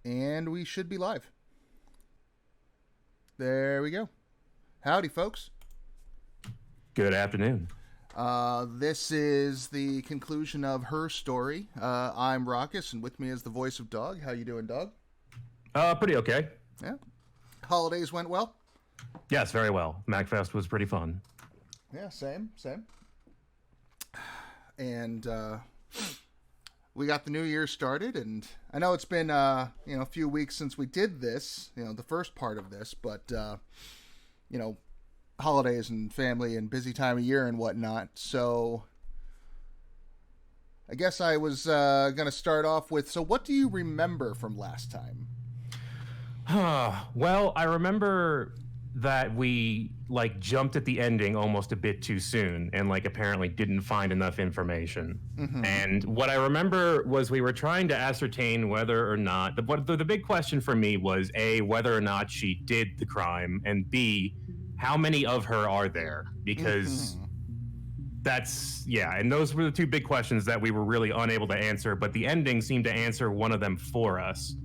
And we should be live. There we go. Howdy, folks. Good afternoon. This is the conclusion of her story. I'm Raqus, and with me is the voice of Dog. How you doing, Dog? Pretty okay. Yeah. Holidays went well? Yes, very well. MacFest was pretty fun. Yeah, same. And we got the new year started, and I know it's been a few weeks since we did this, the first part of this, but holidays and family and busy time of year and whatnot. So I guess I was gonna start off with, so what do you remember from last time? Well, I remember that we jumped at the ending almost a bit too soon and apparently didn't find enough information. Mm-hmm. And what I remember was we were trying to ascertain whether or not the big question for me was A, whether or not she did the crime, and B, how many of her are there? Because and those were the two big questions that we were really unable to answer, but the ending seemed to answer one of them for us.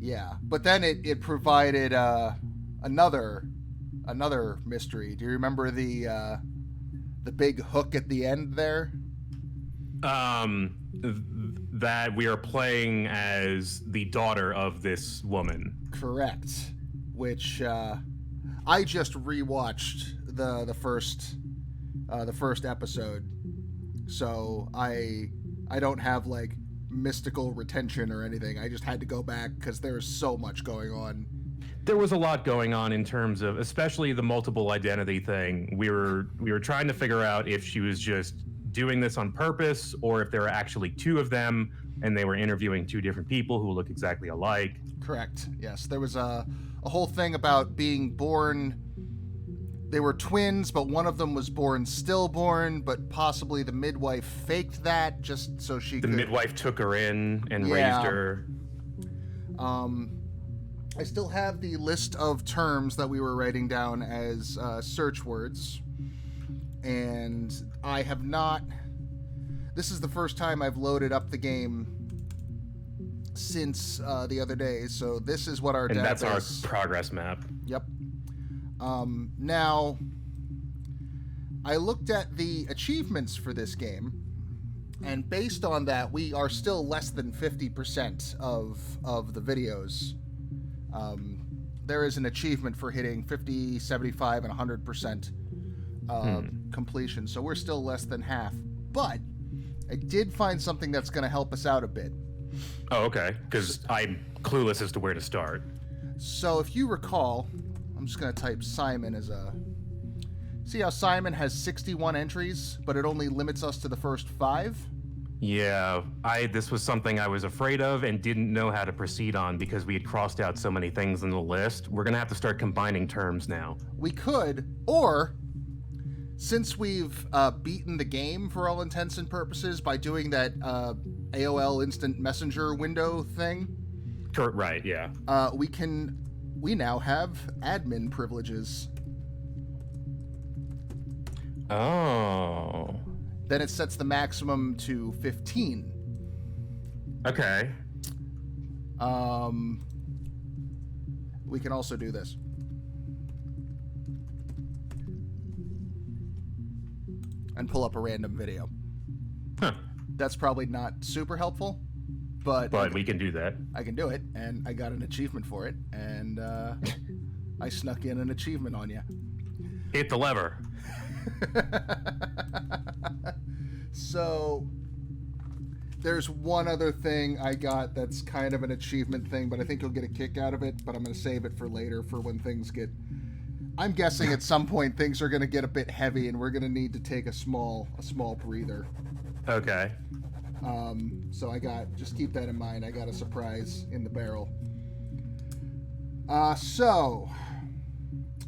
Yeah, but then it provided another mystery. Do you remember the big hook at the end there? That we are playing as the daughter of this woman. Correct. Which I just rewatched the first episode, so I don't have mystical retention or anything. I just had to go back because there's so much going on. There was a lot going on in terms of, especially the multiple identity thing. We were trying to figure out if she was just doing this on purpose or if there were actually two of them and they were interviewing two different people who look exactly alike. Correct. Yes, there was a whole thing about being born. They were twins, but one of them was born stillborn, but possibly the midwife faked that just so she could... The midwife took her in and raised her. I still have the list of terms that we were writing down as search words, and I have not... This is the first time I've loaded up the game since the other day, so this is what our and that's is. Our progress map. Yep. Now, I looked at the achievements for this game, and based on that, we are still less than 50% of the videos. There is an achievement for hitting 50, 75, and 100% completion, so we're still less than half. But I did find something that's going to help us out a bit. Oh, okay, because I'm clueless as to where to start. So if you recall... I'm just going to type Simon as a... See how Simon has 61 entries, but it only limits us to the first 5? Yeah, this was something I was afraid of and didn't know how to proceed on because we had crossed out so many things in the list. We're going to have to start combining terms now. We could, or since we've beaten the game for all intents and purposes by doing that AOL Instant Messenger window thing... Right, yeah. We now have admin privileges. Oh. Then it sets the maximum to 15. Okay. We can also do this. And pull up a random video. Huh. That's probably not super helpful. But we can do that. I can do it, and I got an achievement for it, and I snuck in an achievement on you. Hit the lever. So, there's one other thing I got that's kind of an achievement thing, but I think you'll get a kick out of it, but I'm going to save it for later for when things get... I'm guessing at some point things are going to get a bit heavy, and we're going to need to take a small breather. Okay. So just keep that in mind. I got a surprise in the barrel. So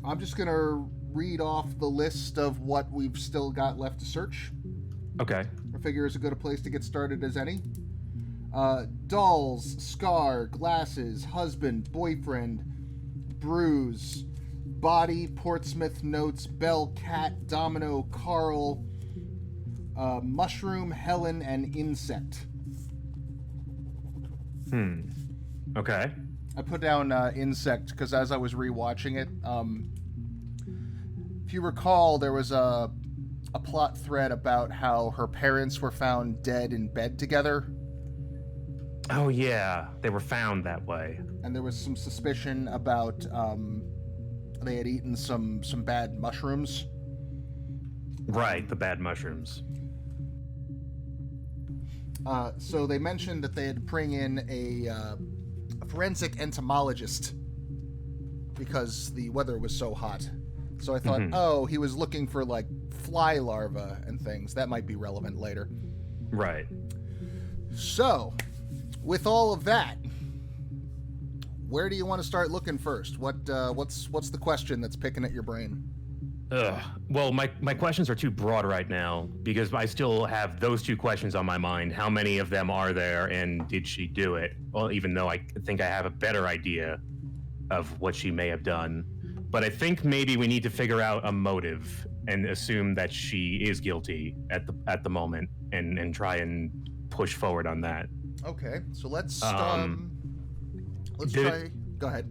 I'm just going to read off the list of what we've still got left to search. Okay. I figure it's as good a place to get started as any. Dolls, scar, glasses, husband, boyfriend, bruise, body, Portsmouth notes, bell, cat, domino, Carl, mushroom, Helen, and insect. Okay. I put down insect because as I was rewatching it, if you recall, there was a plot thread about how her parents were found dead in bed together. Oh yeah, they were found that way. And there was some suspicion about they had eaten some bad mushrooms. Right, the bad mushrooms. So they mentioned that they had to bring in a forensic entomologist because the weather was so hot. So I thought, oh, he was looking for like fly larvae and things. That might be relevant later. Right. So, with all of that, where do you want to start looking first? What's the question that's picking at your brain? Well, my questions are too broad right now because I still have those two questions on my mind. How many of them are there, and did she do it? Well, even though I think I have a better idea of what she may have done. But I think maybe we need to figure out a motive and assume that she is guilty at the moment and try and push forward on that. Okay, so let's Go ahead.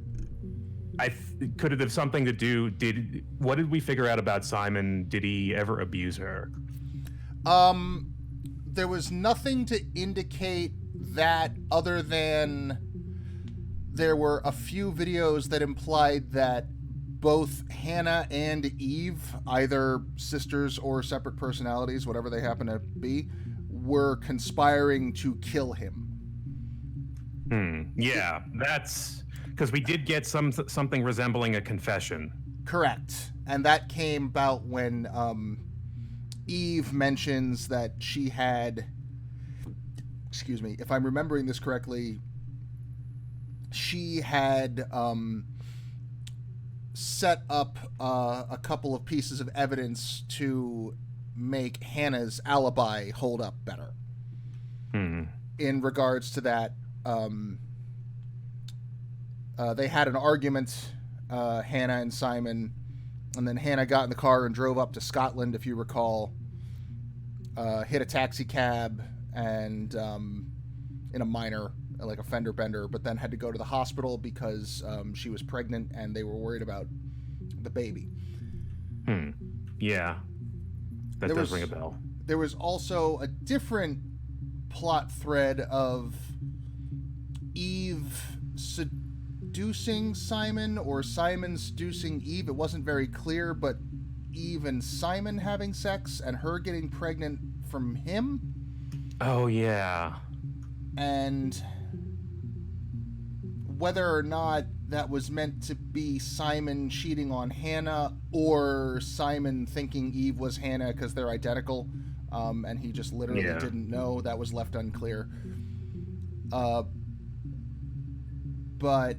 Could it have something to do? What did we figure out about Simon? Did he ever abuse her? There was nothing to indicate that other than there were a few videos that implied that both Hannah and Eve, either sisters or separate personalities, whatever they happen to be, were conspiring to kill him. Yeah, that's because we did get something resembling a confession. Correct. And that came about when Eve mentions that she had, excuse me, if I'm remembering this correctly, she had set up a couple of pieces of evidence to make Hannah's alibi hold up better. In regards to that, they had an argument, Hannah and Simon, and then Hannah got in the car and drove up to Scotland, if you recall, hit a taxi cab and in a minor, like a fender bender, but then had to go to the hospital because she was pregnant and they were worried about the baby. Yeah, that does ring a bell. There was also a different plot thread of Eve seducing Simon or Simon seducing Eve. It wasn't very clear, but Eve and Simon having sex and her getting pregnant from him. Oh, yeah. And whether or not that was meant to be Simon cheating on Hannah or Simon thinking Eve was Hannah because they're identical, and he just literally didn't know, that was left unclear. But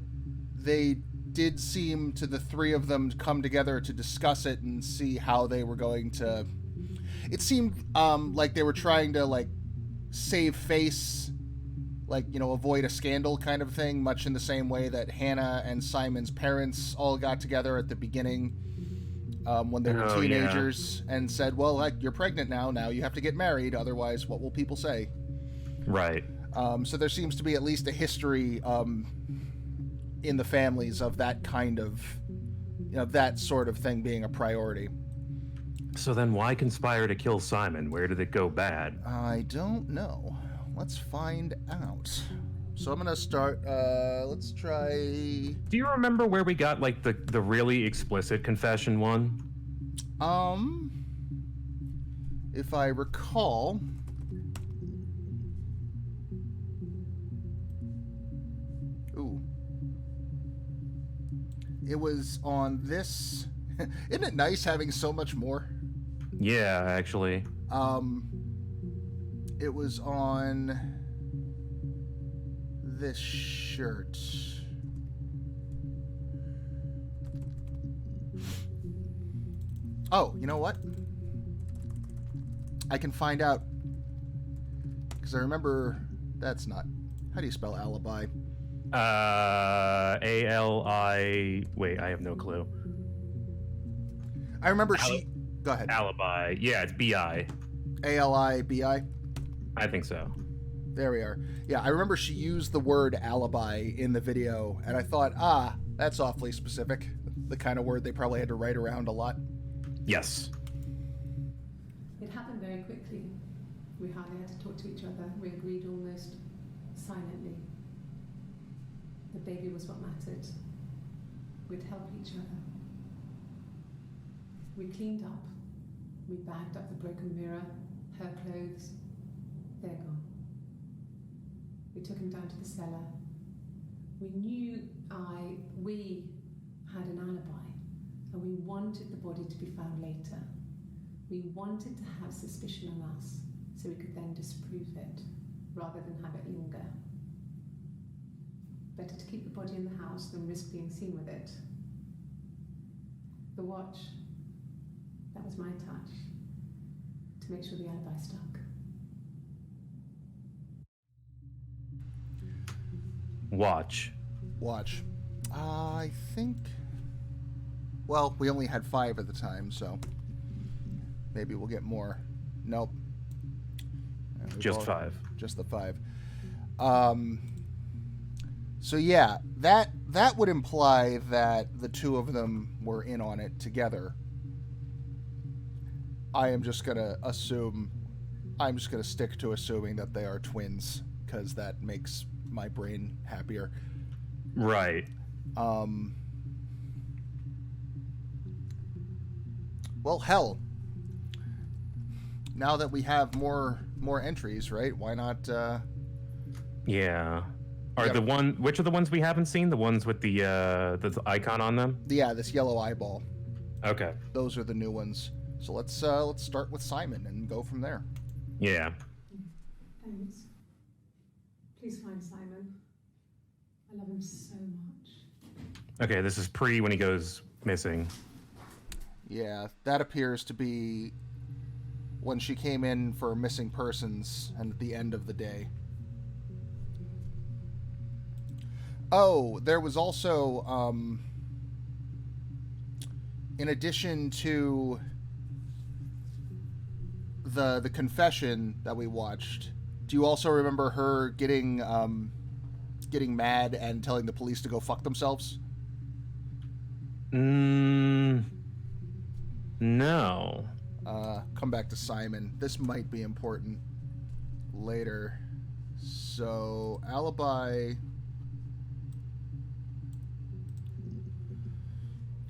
they did seem to the three of them come together to discuss it and see how they were going to... It seemed like they were trying to like save face, like, you know, avoid a scandal kind of thing, much in the same way that Hannah and Simon's parents all got together at the beginning when they were teenagers and said, well, like, you're pregnant now you have to get married, otherwise what will people say? Right. So there seems to be at least a history in the families of that kind of, you know, that sort of thing being a priority. So then why conspire to kill Simon? Where did it go bad? I don't know. Let's find out. So I'm gonna start, let's try... Do you remember where we got, like, the really explicit confession one? If I recall... Ooh. It was on this... Isn't it nice having so much more? Yeah, actually. It was on this shirt. Oh, you know what? I can find out. Because I remember... That's not... How do you spell alibi? A-L-I... Wait, I have no clue. I remember Go ahead. Alibi. Yeah, it's B-I. A-L-I-B-I? I think so. There we are. Yeah, I remember she used the word alibi in the video, and I thought, that's awfully specific. The kind of word they probably had to write around a lot. Yes. It happened very quickly. We hardly had to talk to each other. We agreed almost silently. The baby was what mattered. We'd help each other. We cleaned up. We bagged up the broken mirror, her clothes. They're gone. We took him down to the cellar. We knew we had an alibi, and we wanted the body to be found later. We wanted to have suspicion on us, so we could then disprove it, rather than have it linger. Better to keep the body in the house than risk being seen with it. The watch, that was my touch, to make sure the alibi stuck. Watch. I think... Well, we only had 5 at the time, so... Maybe we'll get more. Nope. Just 5. Just the 5. So yeah, that would imply that the two of them were in on it together. I'm just gonna stick to assuming that they are twins, because that makes my brain happier. Right. Well, hell. Now that we have more entries, right? Why not? Yeah. Which are the ones we haven't seen? The ones with the icon on them? Yeah, this yellow eyeball. Okay. Those are the new ones. So let's start with Simon and go from there. Yeah. Thanks. Please find Simon. I love him so much. Okay, this is when he goes missing. Yeah, that appears to be when she came in for missing persons and at the end of the day. Oh, there was also, in addition to the confession that we watched, do you also remember her getting mad and telling the police to go fuck themselves? No. Come back to Simon. This might be important later. So, alibi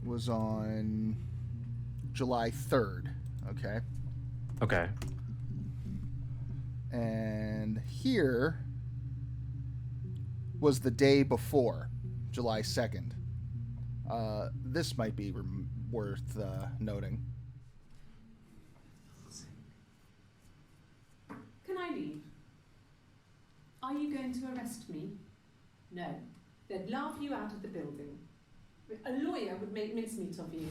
was on July 3rd. Okay. Okay. And here was the day before, July 2nd. This might be worth noting. Can I leave? Are you going to arrest me? No. They'd laugh you out of the building. A lawyer would make mincemeat of you.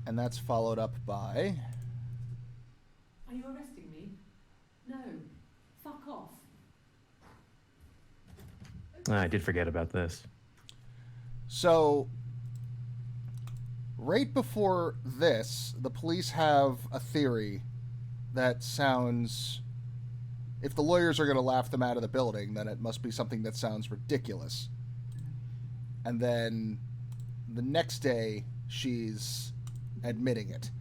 And that's followed up by... Are you arresting me? No. Fuck off. I did forget about this. So, right before this, the police have a theory that sounds... If the lawyers are going to laugh them out of the building, then it must be something that sounds ridiculous. And then the next day, she's admitting it.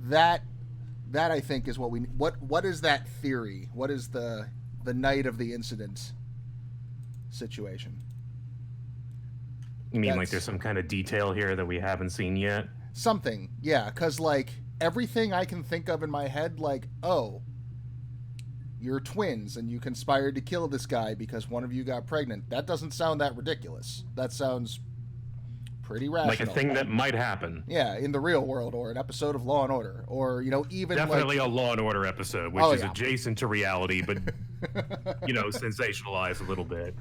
That I think is what we... What is that theory? What is the night of the incident situation? You mean like there's some kind of detail here that we haven't seen yet? Something, yeah. Because, like, everything I can think of in my head, like, oh, you're twins and you conspired to kill this guy because one of you got pregnant. That doesn't sound that ridiculous. That sounds pretty rational. Like a thing that might happen. Yeah, in the real world, or an episode of Law and Order, or, you know, even definitely like... a Law and Order episode, which is adjacent to reality, but, you know, sensationalized a little bit.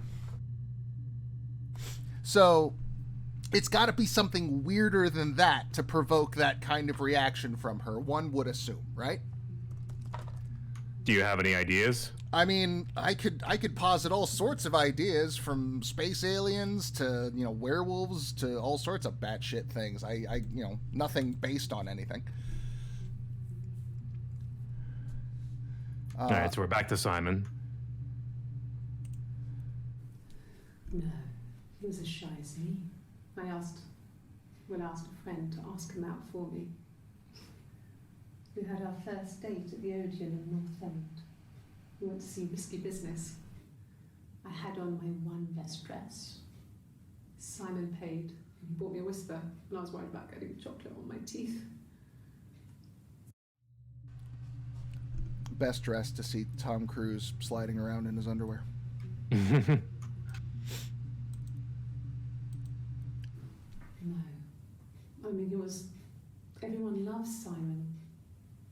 So, it's got to be something weirder than that to provoke that kind of reaction from her, one would assume, right? Do you have any ideas? I mean, I could posit all sorts of ideas, from space aliens to, you know, werewolves to all sorts of batshit things. I you know, nothing based on anything. All right, so we're back to Simon. No, he was as shy as me. I asked a friend to ask him out for me. We had our first date at the Odeon in North End. We went to see Risky Business. I had on my one best dress. Simon paid, and he bought me a whisper, and I was worried about getting chocolate on my teeth. Best dressed to see Tom Cruise sliding around in his underwear. No. I mean, everyone loves Simon.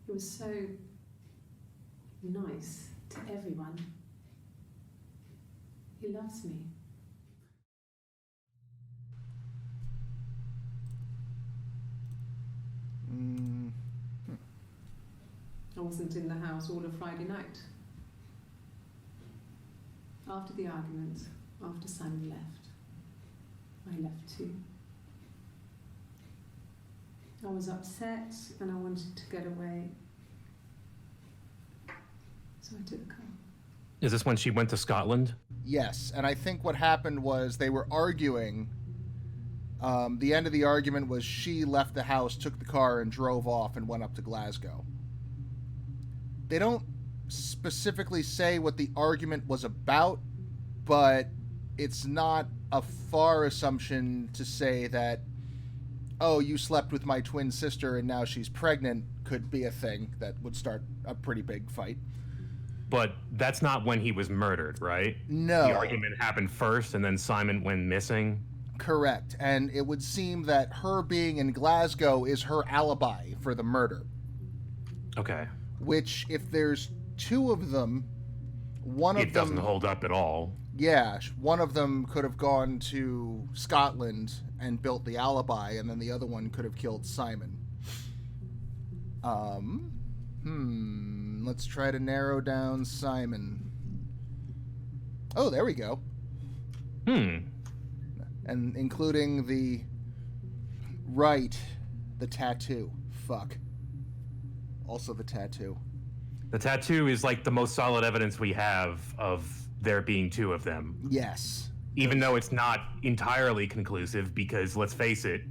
He was so nice to everyone. He loves me. I wasn't in the house all of Friday night. After the argument, after Simon left, I left too. I was upset and I wanted to get away. So I took the car. Is this when she went to Scotland? Yes, and I think what happened was they were arguing. The end of the argument was she left the house, took the car, and drove off and went up to Glasgow. They don't specifically say what the argument was about, but it's not a far assumption to say that, oh, you slept with my twin sister and now she's pregnant could be a thing that would start a pretty big fight. But that's not when he was murdered, right? No. The argument happened first and then Simon went missing? Correct. And it would seem that her being in Glasgow is her alibi for the murder. Okay. Which, if there's two of them, one of them... It doesn't hold up at all. Yeah, one of them could have gone to Scotland and built the alibi, and then the other one could have killed Simon. Let's try to narrow down Simon. Oh, there we go. And including the tattoo. Fuck. Also the tattoo. The tattoo is like the most solid evidence we have of there being two of them. Yes. Even though it's not entirely conclusive, because let's face it,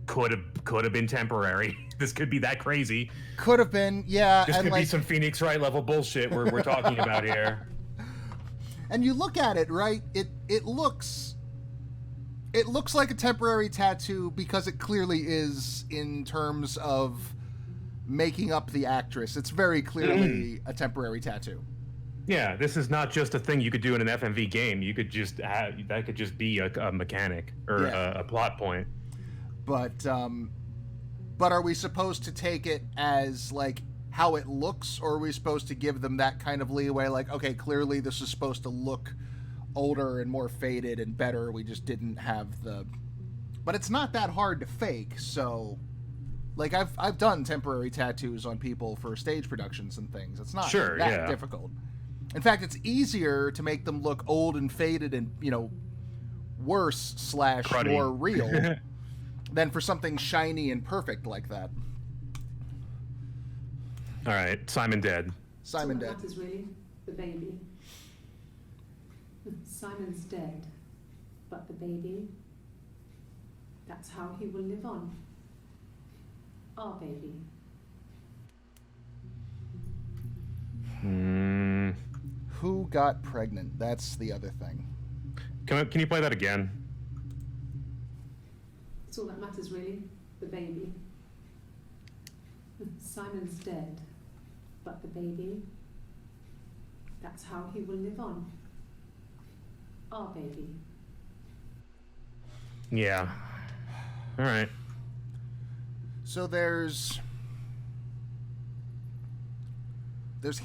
could have been temporary. This could be that crazy. Could have been, yeah. This could be some Phoenix Wright level bullshit we're talking about here. And you look at it, right? It looks like a temporary tattoo because it clearly is in terms of making up the actress. It's very clearly a temporary tattoo. Yeah, this is not just a thing you could do in an FMV game. You could just that could just be a mechanic or a plot point. But are we supposed to take it as like how it looks, or are we supposed to give them that kind of leeway? Like, okay, clearly this is supposed to look older and more faded and better. We just didn't have the. But it's not that hard to fake. So, like I've done temporary tattoos on people for stage productions and things. It's not that difficult. In fact, it's easier to make them look old and faded and, worse / Cruddy. more real than for something shiny and perfect like that. All right, Simon dead. Simon so dead. What matters really? The baby. Simon's dead, but the baby, that's how he will live on. Our baby. Who got pregnant? That's the other thing. Can you play that again? It's all that matters really, the baby. Simon's dead, but the baby, that's how he will live on. Our baby. Yeah. All right. So there's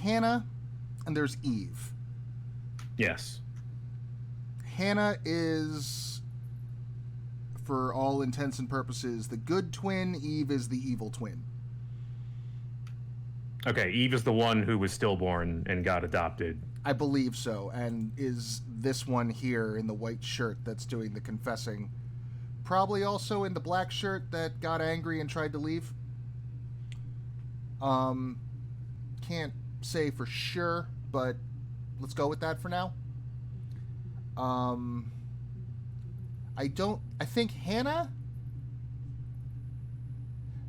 Hannah and there's Eve. Yes. Hannah is, for all intents and purposes, the good twin. Eve is the evil twin. Okay, Eve is the one who was stillborn and got adopted. I believe so, and is this one here in the white shirt that's doing the confessing. Probably also in the black shirt that got angry and tried to leave. can't say for sure, but let's go with that for now. I think Hannah?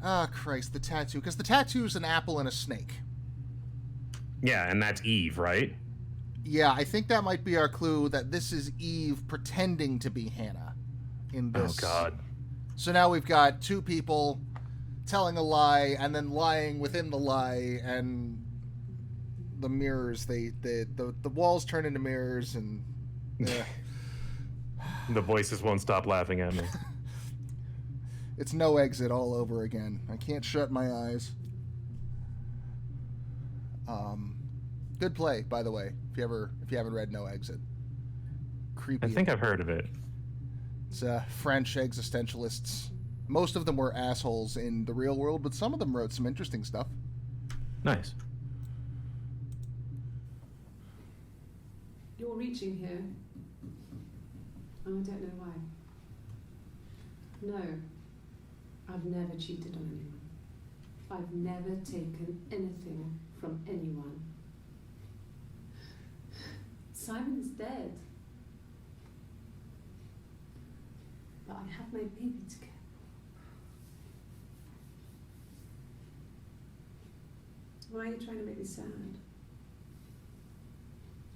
Ah, Christ, the tattoo. Because the tattoo is an apple and a snake. Yeah, and that's Eve, right? Yeah, I think that might be our clue that this is Eve pretending to be Hannah in this. Oh, God. So now we've got two people telling a lie and then lying within the lie, and the mirrors, the walls turn into mirrors, and... The voices won't stop laughing at me. It's No Exit all over again. I can't shut my eyes. Good play, by the way. If you haven't read No Exit, creepy. I think I've heard of it. It's French existentialists. Most of them were assholes in the real world, but some of them wrote some interesting stuff. Nice. You're reaching here. I don't know why. No, I've never cheated on anyone. I've never taken anything from anyone. Simon is dead. But I have my baby to care for. Why are you trying to make me sad?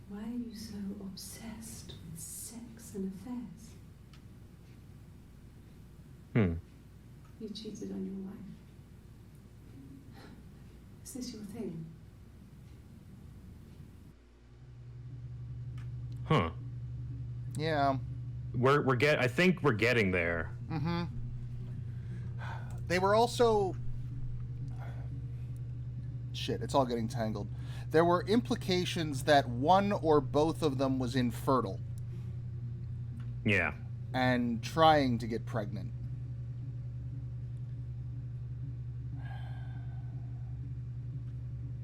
Why are you so obsessed with sex and affairs? You cheated on your wife. Is this your thing? Huh. Yeah. I think we're getting there. Mm-hmm. They were also... Shit, it's all getting tangled. There were implications that one or both of them was infertile. Yeah. And trying to get pregnant.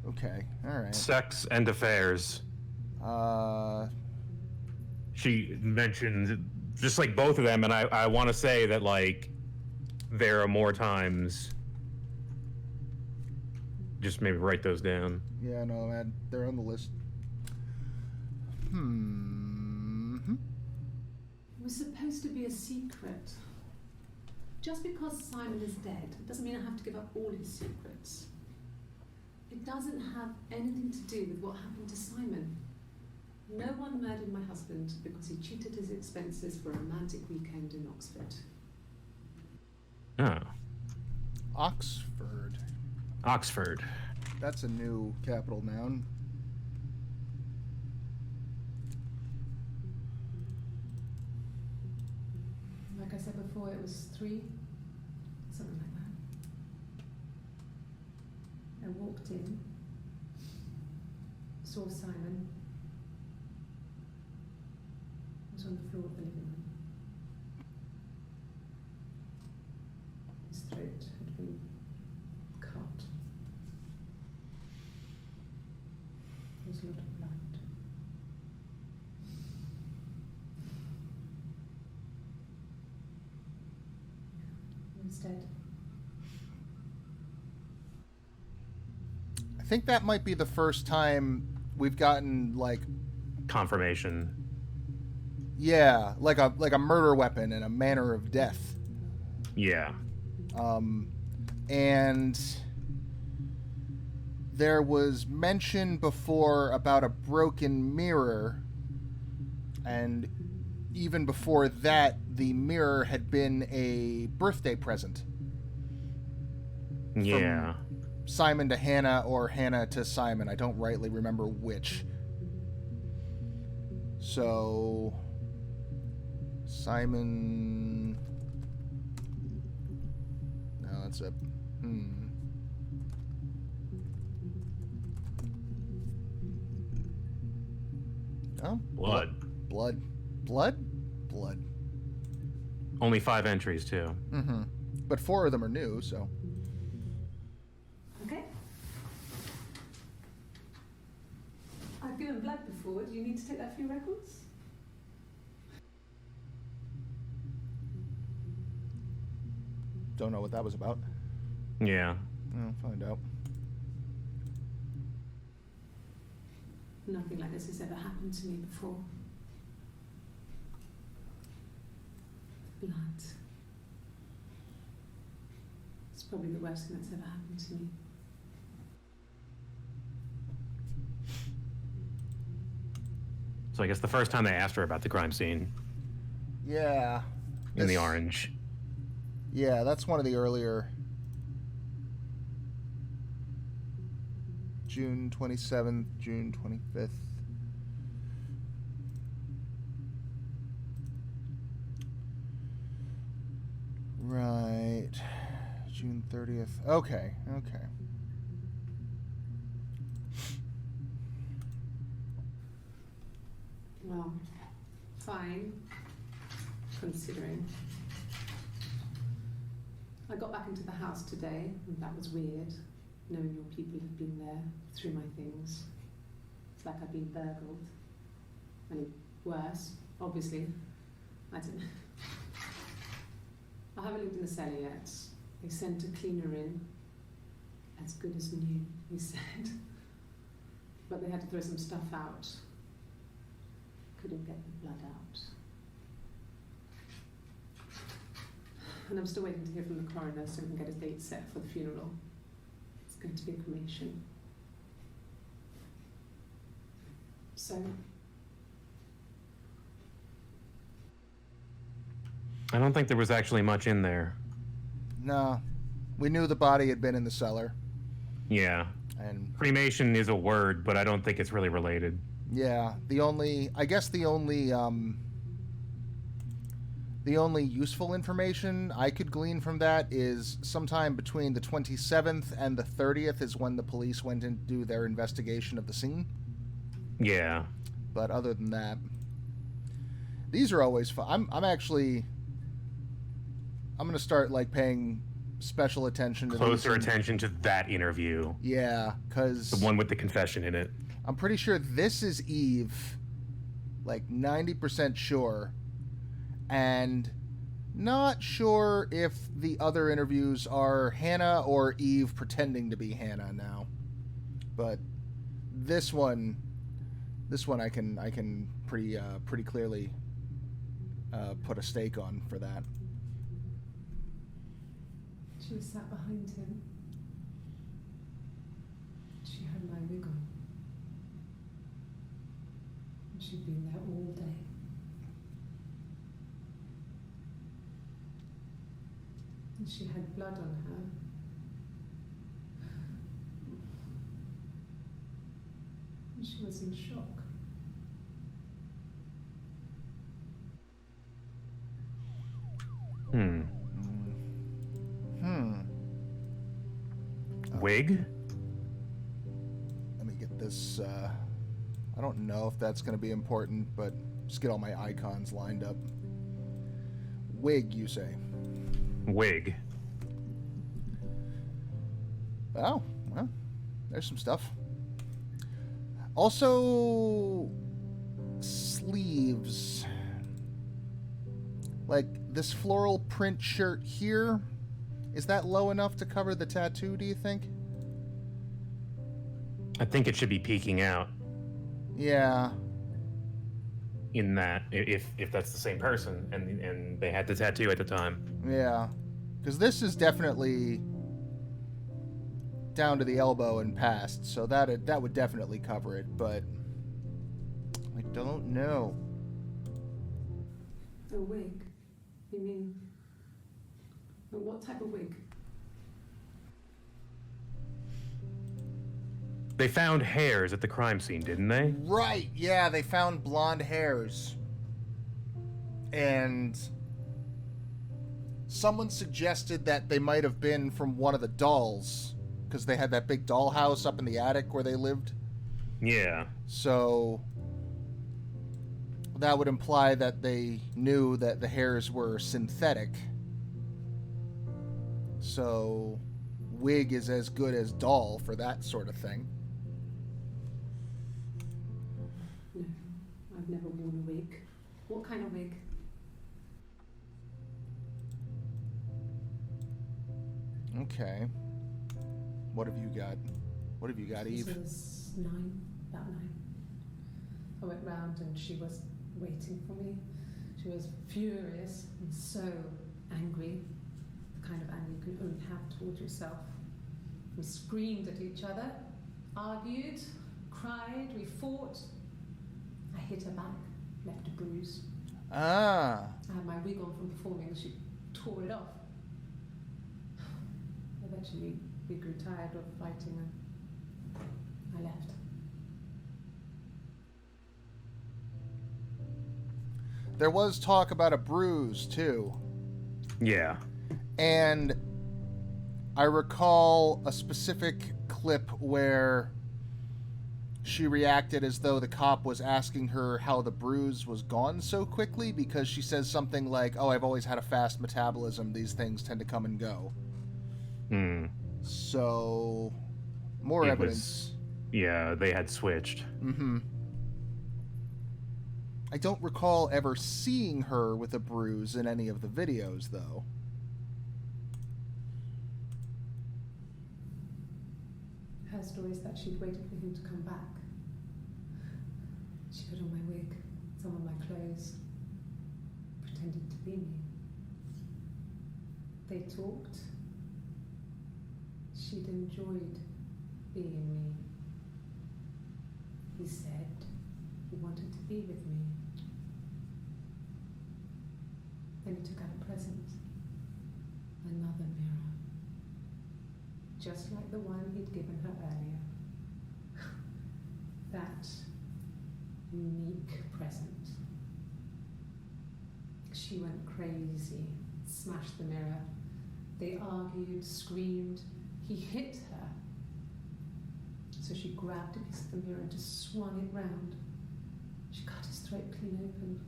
Okay, alright. Sex and affairs. She mentioned just like both of them, and I want to say that like there are more times. Just maybe write those down. Yeah, no, man, they're on the list. It was supposed to be a secret. Just because Simon is dead doesn't mean I have to give up all his secrets. It doesn't have anything to do with what happened to Simon. No one murdered my husband because he cheated his expenses for a romantic weekend in Oxford. Oh. Oxford. Oxford. That's a new capital noun. Like I said before, it was 3, something like that. I walked in, saw Simon. He was on the floor of the living room. His throat had been cut. There was a lot of blood. He was dead. I think that might be the first time we've gotten, like... Confirmation. Yeah, like a murder weapon and a manner of death. Yeah. And there was mention before about a broken mirror, and even before that, the mirror had been a birthday present. Yeah. From Simon to Hannah, or Hannah to Simon. I don't rightly remember which. So... Simon... No, that's a... Oh, Blood. Blood. Only 5 entries, too. Mm-hmm. But 4 of them are new, so... Okay. I've given blood before. Do you need to take that for your records? Don't know what that was about. Yeah. I'll find out. Nothing like this has ever happened to me before. Blood. It's probably the worst thing that's ever happened to me. So I guess the first time they asked her about the crime scene Yeah. in the orange. Yeah, that's one of the earlier. June 27th, June 25th. Right. June 30th. Okay, okay. Well, fine, considering. I got back into the house today, and that was weird, knowing your people have been there through my things. It's like I've been burgled. I mean, worse, obviously. I don't know. I haven't lived in the cellar yet. They sent a cleaner in. As good as new, he said. But they had to throw some stuff out. Couldn't get the blood out. And I'm still waiting to hear from the coroner so we can get a date set for the funeral. It's going to be a cremation. So, I don't think there was actually much in there. No. We knew the body had been in the cellar. Yeah. And Cremation is a word, but I don't think it's really related. yeah, the only useful information I could glean from that is sometime between the 27th and the 30th is when the police went in to do their investigation of the scene. Yeah. But other than that, these are always fun. I'm going to start like paying special attention to Closer these. attention to that interview. Yeah, because The one with the confession in it. I'm pretty sure this is Eve, like 90% sure, and not sure if the other interviews are Hannah or Eve pretending to be Hannah now. But this one I can pretty clearly put a stake on for that. she was sat behind him. She had my wig on. And she'd been there all day. And she had blood on her. And she was in shock. Wig? Let me get this. I don't know if that's going to be important, but just get all my icons lined up. Wig, you say? Wig. Oh, well, there's some stuff. Also, sleeves. Like this floral print shirt here. Is that low enough to cover the tattoo, do you think? I think it should be peeking out Yeah. in that, if that's the same person and they had the tattoo at the time. Yeah. Because this is definitely down to the elbow and past, so that would definitely cover it, but I don't know. A wig? You mean... But what type of wig? They found hairs at the crime scene, didn't they? Right, yeah, they found blonde hairs. And someone suggested that they might have been from one of the dolls, because they had that big doll house up in the attic where they lived. Yeah. So that would imply that they knew that the hairs were synthetic. So wig is as good as doll for that sort of thing. No, I've never worn a wig. What kind of wig? Okay. What have you got? What have you got, Eve? This was about 9. I went round and she was waiting for me. She was furious and so angry, the kind of anger you can only have towards yourself. We screamed at each other, argued, cried, we fought. I hit her back, left a bruise. Ah. I had my wig on from performing and she tore it off. Eventually, we grew tired of fighting and I left. There was talk about a bruise, too. Yeah. And I recall a specific clip where she reacted as though the cop was asking her how the bruise was gone so quickly, because she says something like, "Oh, I've always had a fast metabolism. These things tend to come and go." So, more evidence. Yeah, they had switched. I don't recall ever seeing her with a bruise in any of the videos, though. Her story is that she'd waited for him to come back. She put on my wig, some of my clothes, pretended to be me. They talked. She'd enjoyed being me. He said he wanted to be with me. Then he took out a present, another mirror, just like the one he'd given her earlier. That unique present. She went crazy, smashed the mirror. They argued, screamed. He hit her. So she grabbed a piece of the mirror and just swung it round. She cut his throat clean open.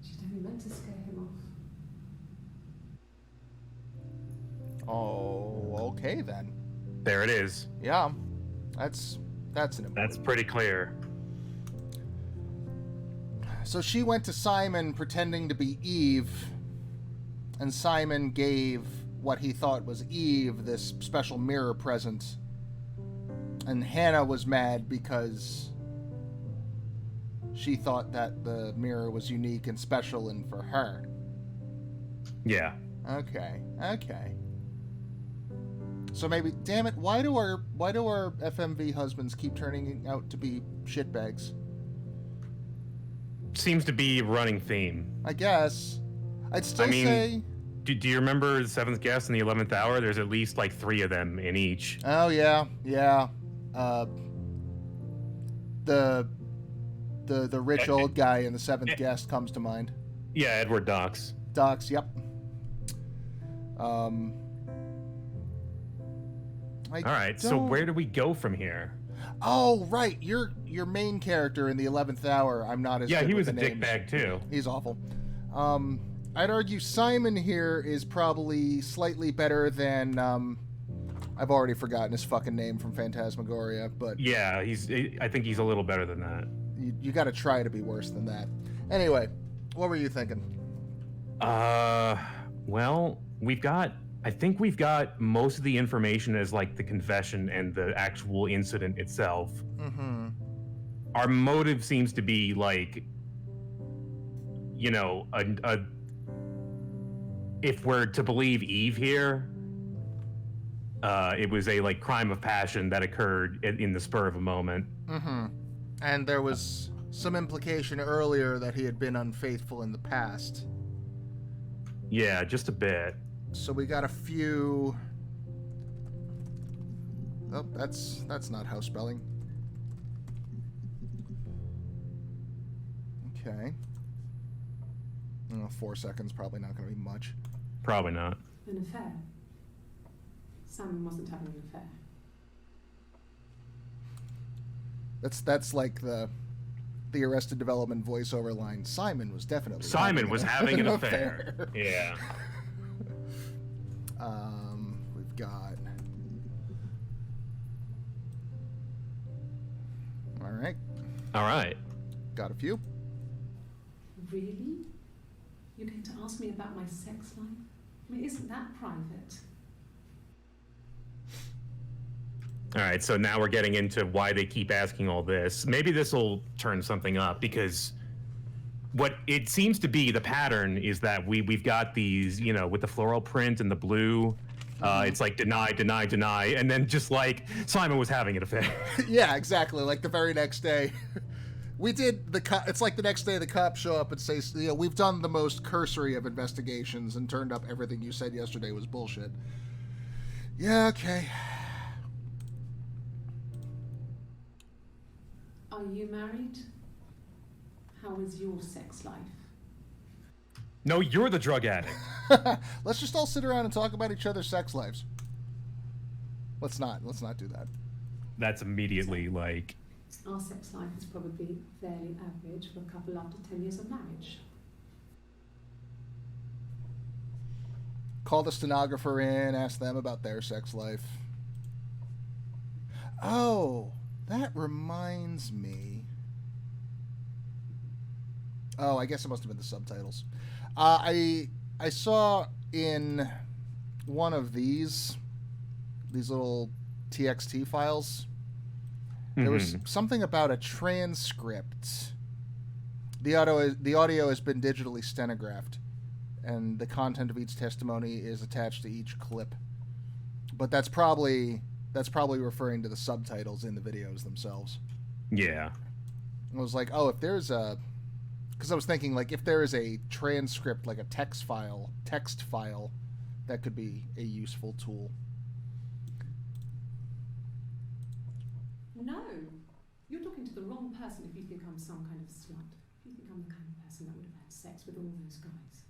She'd only meant to scare him off. Oh, okay then. There it is. Yeah, that's an important. That's pretty clear. So she went to Simon pretending to be Eve, and Simon gave what he thought was Eve this special mirror present. And Hannah was mad because she thought that the mirror was unique and special and for her. Yeah. Okay. So maybe, damn it, why do our FMV husbands keep turning out to be shitbags? Seems to be a running theme. I guess. I'd still say... Do you remember the 7th Guest and the 11th Hour? There's at least like 3 of them in each. Oh, yeah. The rich old guy in the 7th Guest comes to mind. Yeah, Edward Docks. Docks, yep. All right, so where do we go from here? Oh, right. Your main character in the 11th Hour. I'm not as Yeah, good he with was a the names. dickbag too. He's awful. I'd argue Simon here is probably slightly better than I've already forgotten his fucking name from Phantasmagoria, but yeah, I think he's a little better than that. You got to try to be worse than that. Anyway, what were you thinking? Well, I think we've got most of the information as like the confession and the actual incident itself. Mm-hmm. Our motive seems to be like, you know, if we're to believe Eve here, it was a like crime of passion that occurred in the spur of a moment. Mm-hmm. And there was some implication earlier that he had been unfaithful in the past. Yeah, just a bit. So we got a few... Oh, that's not house spelling. Okay. 4 seconds, probably not going to be much. Probably not. An affair. Simon wasn't having an affair. That's like the Arrested Development voiceover line. Simon was definitely having an affair. Yeah. We've got... All right. Got a few. Really? You're going to ask me about my sex life? I mean, isn't that private? All right, so now we're getting into why they keep asking all this. Maybe this will turn something up, because what it seems to be the pattern is that we've got these, you know, with the floral print and the blue. It's like deny, deny, deny, and then just like Simon was having an affair. Yeah, exactly. Like the very next day. We did it's like the next day the cops show up and say, you know, we've done the most cursory of investigations and turned up everything you said yesterday was bullshit. Yeah, okay. Are you married? How is your sex life? No, you're the drug addict. Let's just all sit around and talk about each other's sex lives. Let's not do that. That's immediately like... Our sex life is probably fairly average for a couple after 10 years of marriage. Call the stenographer in, ask them about their sex life. Oh, that reminds me. Oh, I guess it must have been the subtitles. I saw in one of these little TXT files, there was something about a transcript. The audio has been digitally stenographed, and the content of each testimony is attached to each clip. But that's probably referring to the subtitles in the videos themselves. Yeah. I was like, oh, if there's a... Because I was thinking, like, if there is a transcript, like a text file, that could be a useful tool. No, you're talking to the wrong person if you think I'm some kind of slut. If you think I'm the kind of person that would have had sex with all those guys.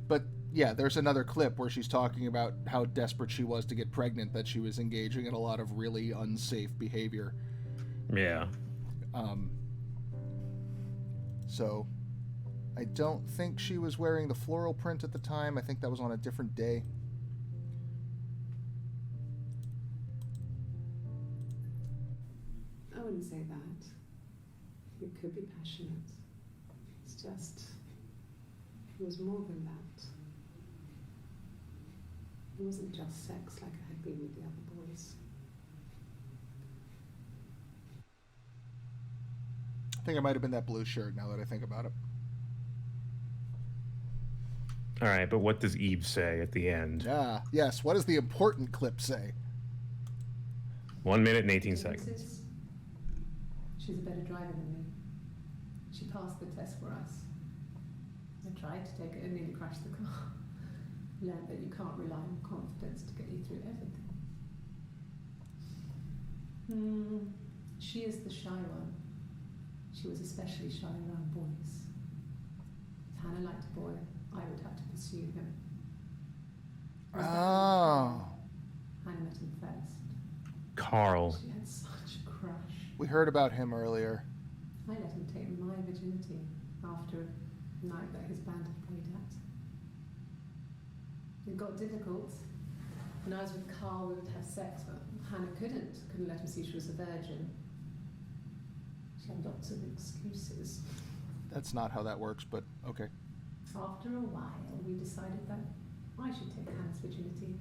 But, yeah, there's another clip where she's talking about how desperate she was to get pregnant, that she was engaging in a lot of really unsafe behavior. Yeah. So, I don't think she was wearing the floral print at the time. I think that was on a different day. I wouldn't say that. It could be passionate. It's just... It was more than that. It wasn't just sex like I had been with the other boys. I think it might have been that blue shirt, now that I think about it. All right, but what does Eve say at the end? Ah, yes. What does the important clip say? 1 minute and 18 seconds. She's a better driver than me. She passed the test for us. I tried to take it and nearly crashed the car. Learned that you can't rely on confidence to get you through everything. She is the shy one. She was especially shy around boys. If Hannah liked a boy, I would have to pursue him. Oh. Hannah met him first. Carl. She had such a crush. We heard about him earlier. I let him take my virginity after a night that his band had played at. It got difficult. When I was with Carl, we would have sex, but Hannah couldn't let him see she was a virgin. She had lots of excuses. That's not how that works, but okay. After a while, we decided that I should take Hannah's virginity.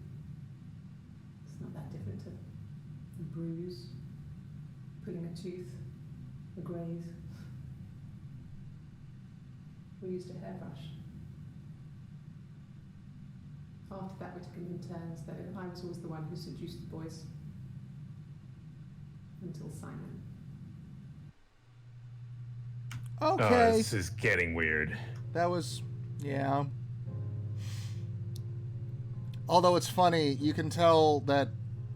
It's not that different to a bruise, pulling a tooth, a graze. We used a hairbrush. After that, we took it in turns, though I was always the one who seduced the boys. Until Simon. Okay. Oh, this is getting weird. That was, yeah. Although it's funny, you can tell that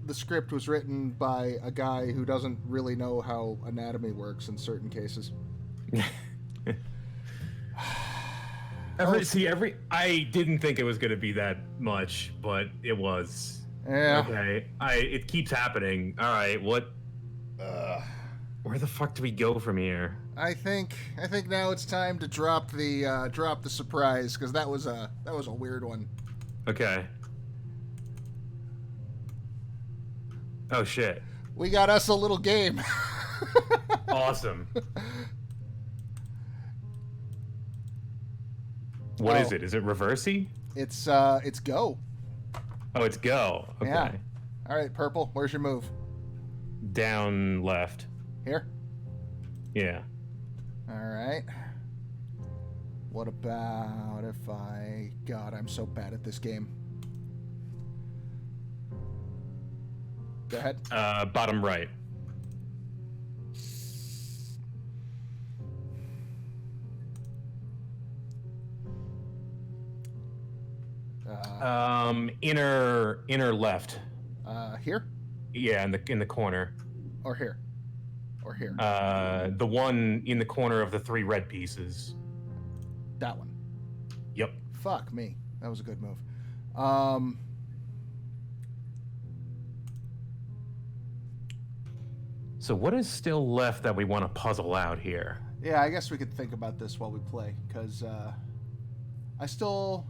the script was written by a guy who doesn't really know how anatomy works in certain cases. I didn't think it was going to be that much, but it was. Yeah. Okay. It keeps happening. All right. What? Where the fuck do we go from here? I think now it's time to drop the surprise, because that was a weird one. Okay. Oh shit. We got us a little game. Awesome. What is it? Is it reversey? It's go. Oh, it's go. Okay. Yeah. All right, Purple, where's your move? Down left. Here? Yeah. All right. What about if I... God, I'm so bad at this game. Go ahead. Bottom right. Inner left. Here? Yeah, in the corner. Or here? Or here? The one in the corner of the 3 red pieces. That one. Yep. Fuck me. That was a good move. So what is still left that we want to puzzle out here? Yeah, I guess we could think about this while we play, because I still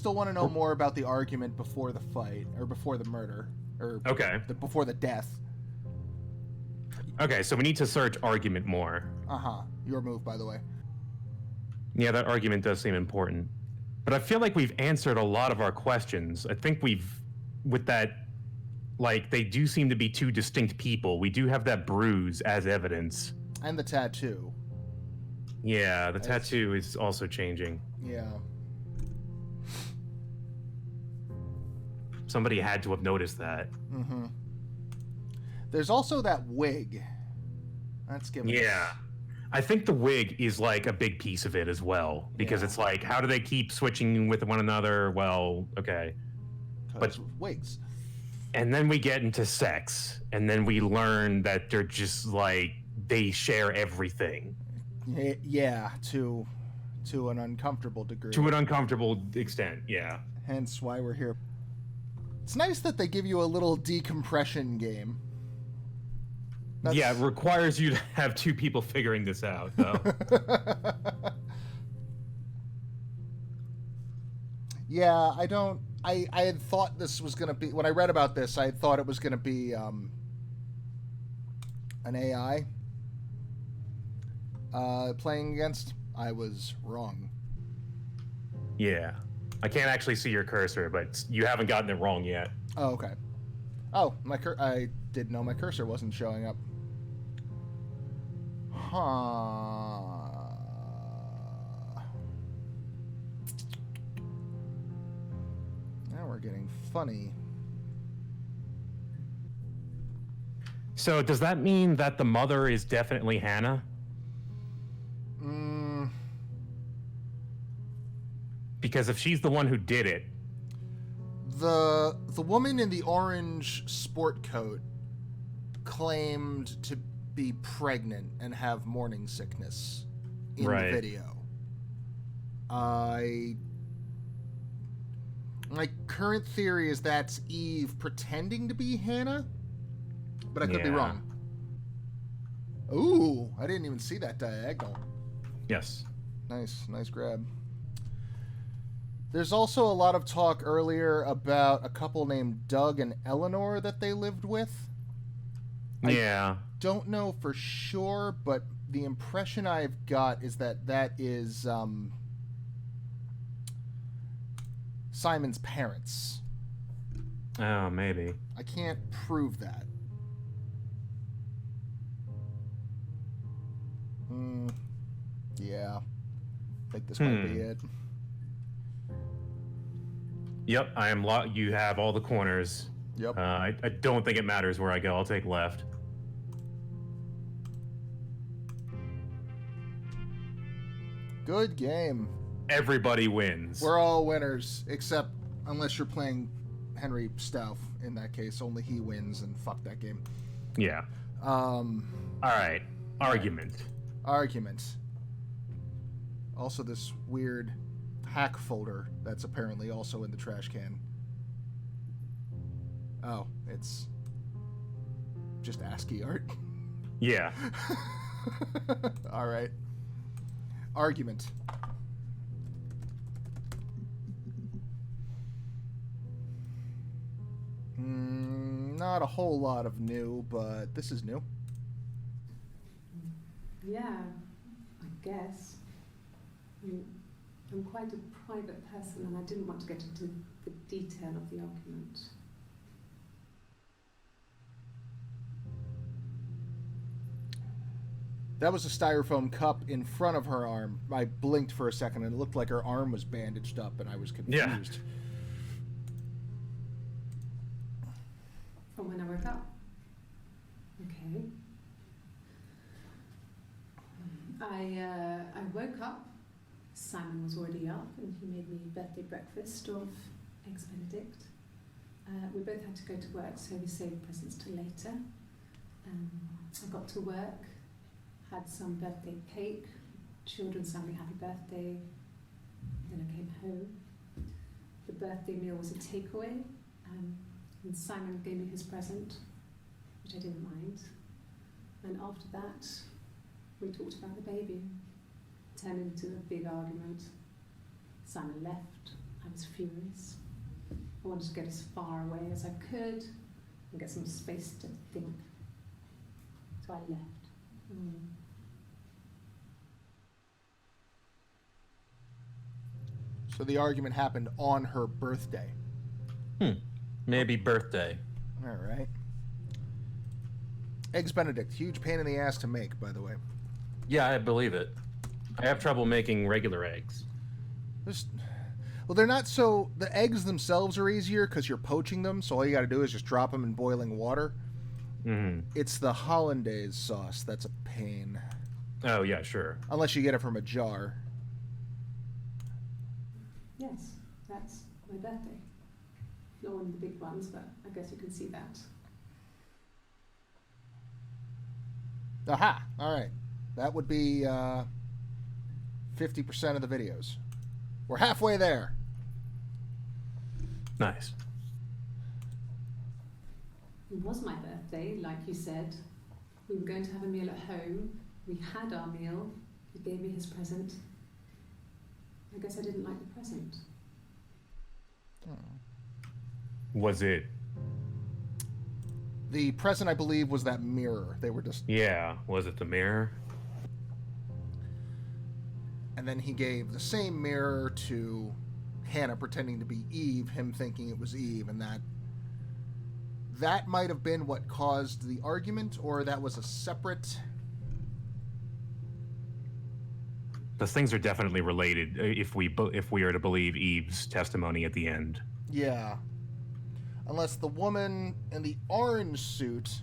want to know more about the argument before the fight, or before the murder, or Okay. before the death. Okay, so we need to search argument more. Uh-huh. Your move, by the way. Yeah, that argument does seem important. But I feel like we've answered a lot of our questions. I think with that, like, they do seem to be 2 distinct people. We do have that bruise as evidence. And the tattoo. Yeah, the tattoo is also changing. Yeah. Somebody had to have noticed that. Mm-hmm. There's also that wig. That's giving Yeah. I think the wig is like a big piece of it as well. Because Yeah. it's like, how do they keep switching with one another? Well, okay. But wigs. And then we get into sex. And then we learn that they're just like, they share everything. Yeah, to an uncomfortable degree. To an uncomfortable extent, yeah. Hence why we're here. It's nice that they give you a little decompression game. Yeah, it requires you to have 2 people figuring this out, though. Yeah, I had thought this was going to be... When I read about this, I had thought it was going to be an AI playing against. I was wrong. Yeah. I can't actually see your cursor, but you haven't gotten it wrong yet. Oh, okay. Oh, I didn't know my cursor wasn't showing up. Huh. Now we're getting funny. So does that mean that the mother is definitely Hannah? Because if she's the one who did it... The woman in the orange sport coat claimed to be pregnant and have morning sickness in the video. My current theory is that's Eve pretending to be Hannah, but I could be wrong. Ooh, I didn't even see that diagonal. Yes. Nice grab. There's also a lot of talk earlier about a couple named Doug and Eleanor that they lived with. Yeah. I don't know for sure, but the impression I've got is that is Simon's parents. Oh, maybe. I can't prove that. Yeah. I think this might be it. Yep, I am you have all the corners. Yep. I don't think it matters where I go. I'll take left. Good game. Everybody wins. We're all winners, except unless you're playing Henry Stauff. In that case, only he wins, and fuck that game. Yeah. All right. Argument. Also, this weird hack folder that's apparently also in the trash can. Oh, it's just ASCII art. Yeah. All right. Argument. Not a whole lot of new, but this is new. Yeah, I guess. I'm quite a private person and I didn't want to get into the detail of the argument. That was a styrofoam cup in front of her arm. I blinked for a second and it looked like her arm was bandaged up and I was confused. Yeah. From when I woke up. Okay. I woke up. Simon was already up and he made me birthday breakfast of eggs Benedict. We both had to go to work, so we saved presents till later. I got to work, had some birthday cake, children sang me happy birthday, then I came home. The birthday meal was a takeaway, and Simon gave me his present, which I didn't mind. And after that, we talked about the baby. Turned into a big argument. Simon left. I was furious. I wanted to get as far away as I could and get some space to think. So I left. So the argument happened on her birthday. Maybe birthday. All right. Eggs Benedict, huge pain in the ass to make, by the way. Yeah, I believe it. I have trouble making regular eggs. Well, they're not so... The eggs themselves are easier because you're poaching them, so all you got to do is just drop them in boiling water. Mm-hmm. It's the hollandaise sauce that's a pain. Oh, yeah, sure. Unless you get it from a jar. Yes, that's my birthday. Not one of the big ones, but I guess you can see that. Aha! All right. That would be 50% of the videos. We're halfway there. Nice. It was my birthday, like you said. We were going to have a meal at home. We had our meal. He gave me his present. I guess I didn't like the present. Was it? The present, I believe, was that mirror. They were just... Yeah. Was it the mirror? And then he gave the same mirror to Hannah pretending to be Eve, him thinking it was Eve, and that might have been what caused the argument, or that was a separate... Those things are definitely related if we are to believe Eve's testimony at the end. Yeah. Unless the woman in the orange suit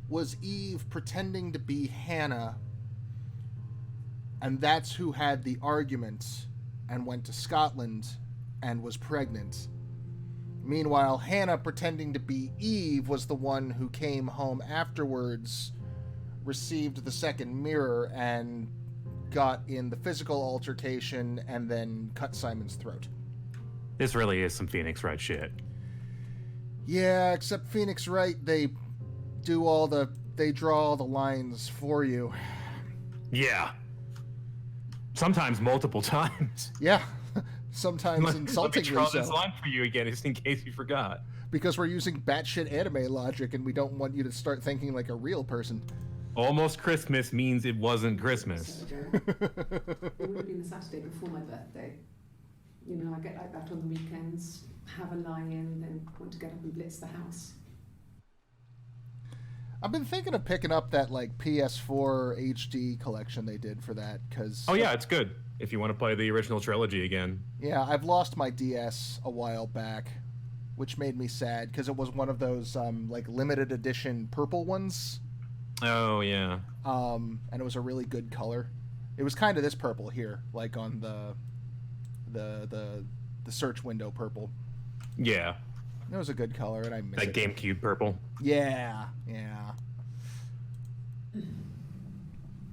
was Eve pretending to be Hannah, and that's who had the argument and went to Scotland and was pregnant. Meanwhile, Hannah pretending to be Eve was the one who came home afterwards, received the second mirror, and got in the physical altercation and then cut Simon's throat. This really is some Phoenix Wright shit. Yeah, except Phoenix Wright, they draw all the lines for you. Yeah. Sometimes multiple times. Yeah, sometimes insultingly so. Let me draw this line for you again, just in case you forgot. Because we're using batshit anime logic, and we don't want you to start thinking like a real person. Almost Christmas means it wasn't Christmas. It would have been the Saturday before my birthday. You know, I get like that on the weekends, have a lie-in, then want to get up and blitz the house. I've been thinking of picking up that like PS4 HD collection they did for that, because... Oh yeah, it's good, if you want to play the original trilogy again. Yeah, I've lost my DS a while back, which made me sad, because it was one of those like limited edition purple ones. Oh yeah. And it was a really good color. It was kind of this purple here, like on the search window purple. Yeah. It was a good color, and I miss that it. GameCube purple. Yeah.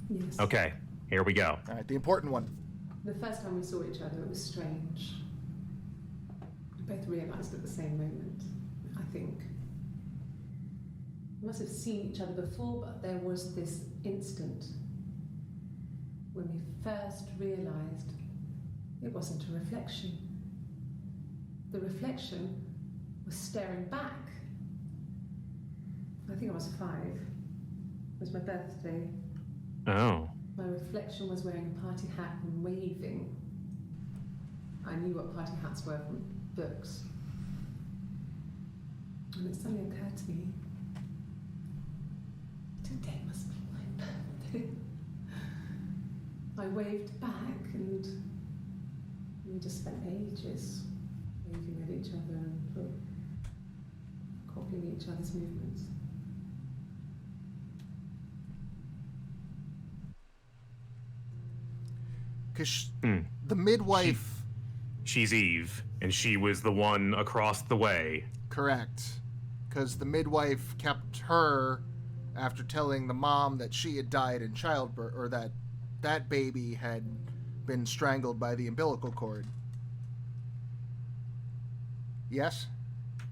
Yes. Okay, here we go. All right, the important one. The first time we saw each other, it was strange. We both realised at the same moment, I think. We must have seen each other before, but there was this instant when we first realised it wasn't a reflection. The reflection was staring back. I think I was 5. It was my birthday. Oh. My reflection was wearing a party hat and waving. I knew what party hats were from books. And it suddenly occurred to me, today must be my birthday. I waved back and we just spent ages waving at each other and copying each other's movements. Because the midwife... She's Eve, and she was the one across the way. Correct. Because the midwife kept her after telling the mom that she had died in childbirth, or that baby had been strangled by the umbilical cord. Yes?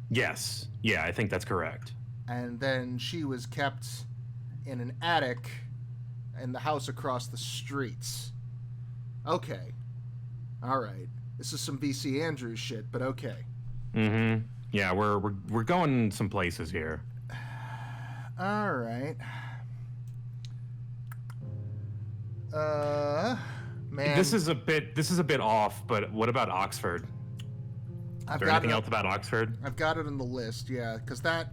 Yes. Yeah, I think that's correct. And then she was kept in an attic in the house across the streets. Okay. All right. This is some VC Andrews shit, but okay. Mm-hmm. Yeah, we're going some places here. All right. Man. This is a bit off, but what about Oxford? Is there anything else about Oxford? I've got it on the list, yeah, because that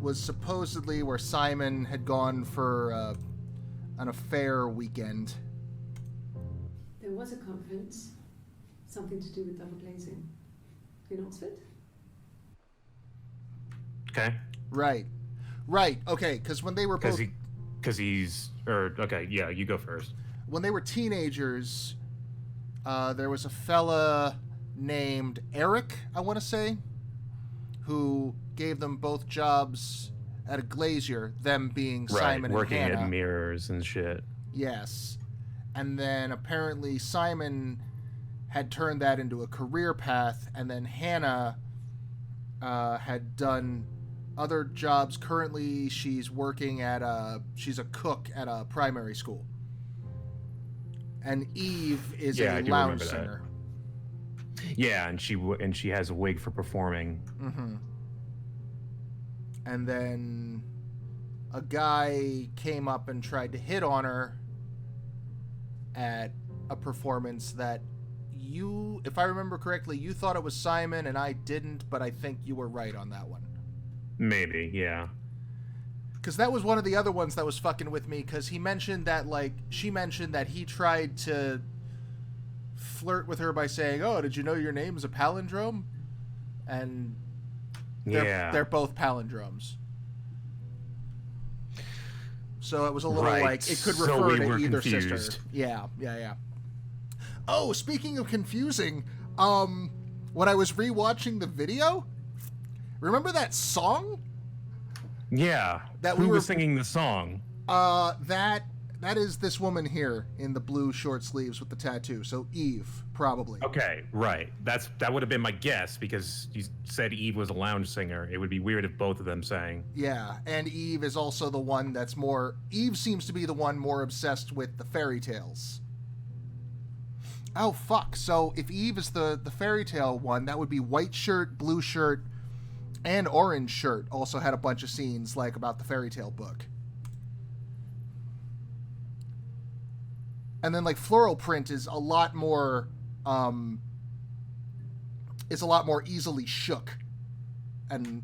was supposedly where Simon had gone for an affair weekend. There was a conference, something to do with double glazing, in Oxford. Okay. Right. Okay, because when they were both... Okay, yeah, you go first. When they were teenagers, there was a fella named Eric, I want to say, who gave them both jobs at a glazier, them being Simon and working Hannah. at mirrors and shit. Yes. And then apparently Simon had turned that into a career path, and then Hannah had done other jobs. Currently, she's working she's a cook at a primary school. And Eve is a lounge singer. Yeah, and she has a wig for performing. Mm-hmm. And then a guy came up and tried to hit on her at a performance that you, if I remember correctly, you thought it was Simon and I didn't, but I think you were right on that one. Maybe, yeah. Because that was one of the other ones that was fucking with me, because he mentioned that, she mentioned that he tried to flirt with her by saying, oh, did you know your name's a palindrome? And they're both palindromes. So it was a little it could refer to either confused. sister. Yeah. Oh, speaking of confusing, when I was rewatching the video, remember that song? Yeah. Who was singing the song? That is this woman here in the blue short sleeves with the tattoo. So Eve, probably. Okay, right. That would have been my guess, because you said Eve was a lounge singer. It would be weird if both of them sang. Yeah, and Eve is also the one that's more... Eve seems to be the one more obsessed with the fairy tales. Oh, fuck. So if Eve is the fairy tale one, that would be white shirt, blue shirt, and orange shirt also had a bunch of scenes about the fairy tale book. And then floral print is a lot more easily shook. And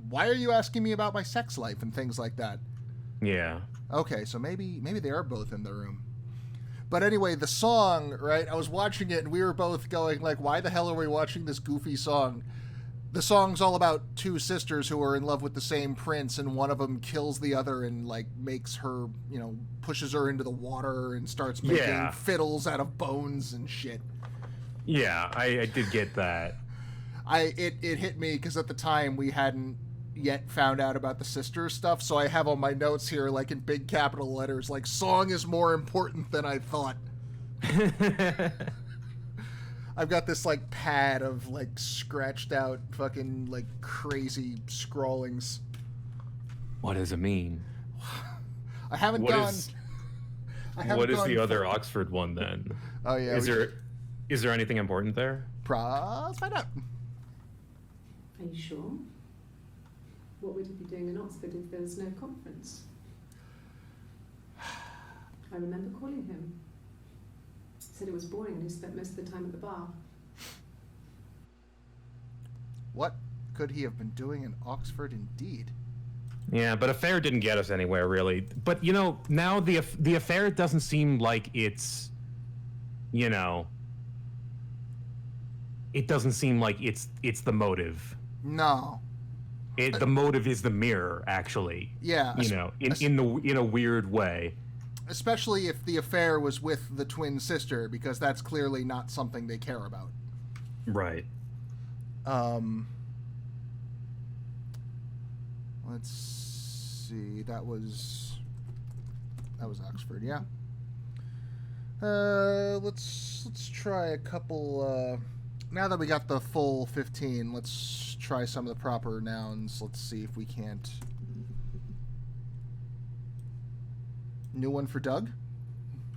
why are you asking me about my sex life and things like that? Yeah. Okay, so maybe they are both in the room. But anyway, the song, right? I was watching it and we were both going why the hell are we watching this goofy song? The song's all about two sisters who are in love with the same prince, and one of them kills the other and makes her, pushes her into the water and starts making fiddles out of bones and shit. Yeah, I did get that. It hit me because at the time we hadn't yet found out about the sister stuff, so I have on my notes here in big capital letters song is more important than I thought. I've got this pad of scratched out fucking crazy scrawlings. What does it mean? I haven't gone. What is the other Oxford one then? Oh yeah. Is there anything important there? Let's find out. Are you sure? What would you be doing in Oxford if there was no conference? I remember calling him. Said it was boring and he spent most of the time at the bar. What could he have been doing in Oxford indeed? Yeah, but affair didn't get us anywhere, really. But, you know, now the affair doesn't seem like it's, you know... It doesn't seem like it's the motive. No. The motive is the mirror, actually. Yeah. You know, in a weird way. Especially if the affair was with the twin sister, because that's clearly not something they care about. Right. Let's see. That was Oxford, yeah. Let's try a couple. Now that we got the full 15, let's try some of the proper nouns. Let's see if we can't. New one for Doug.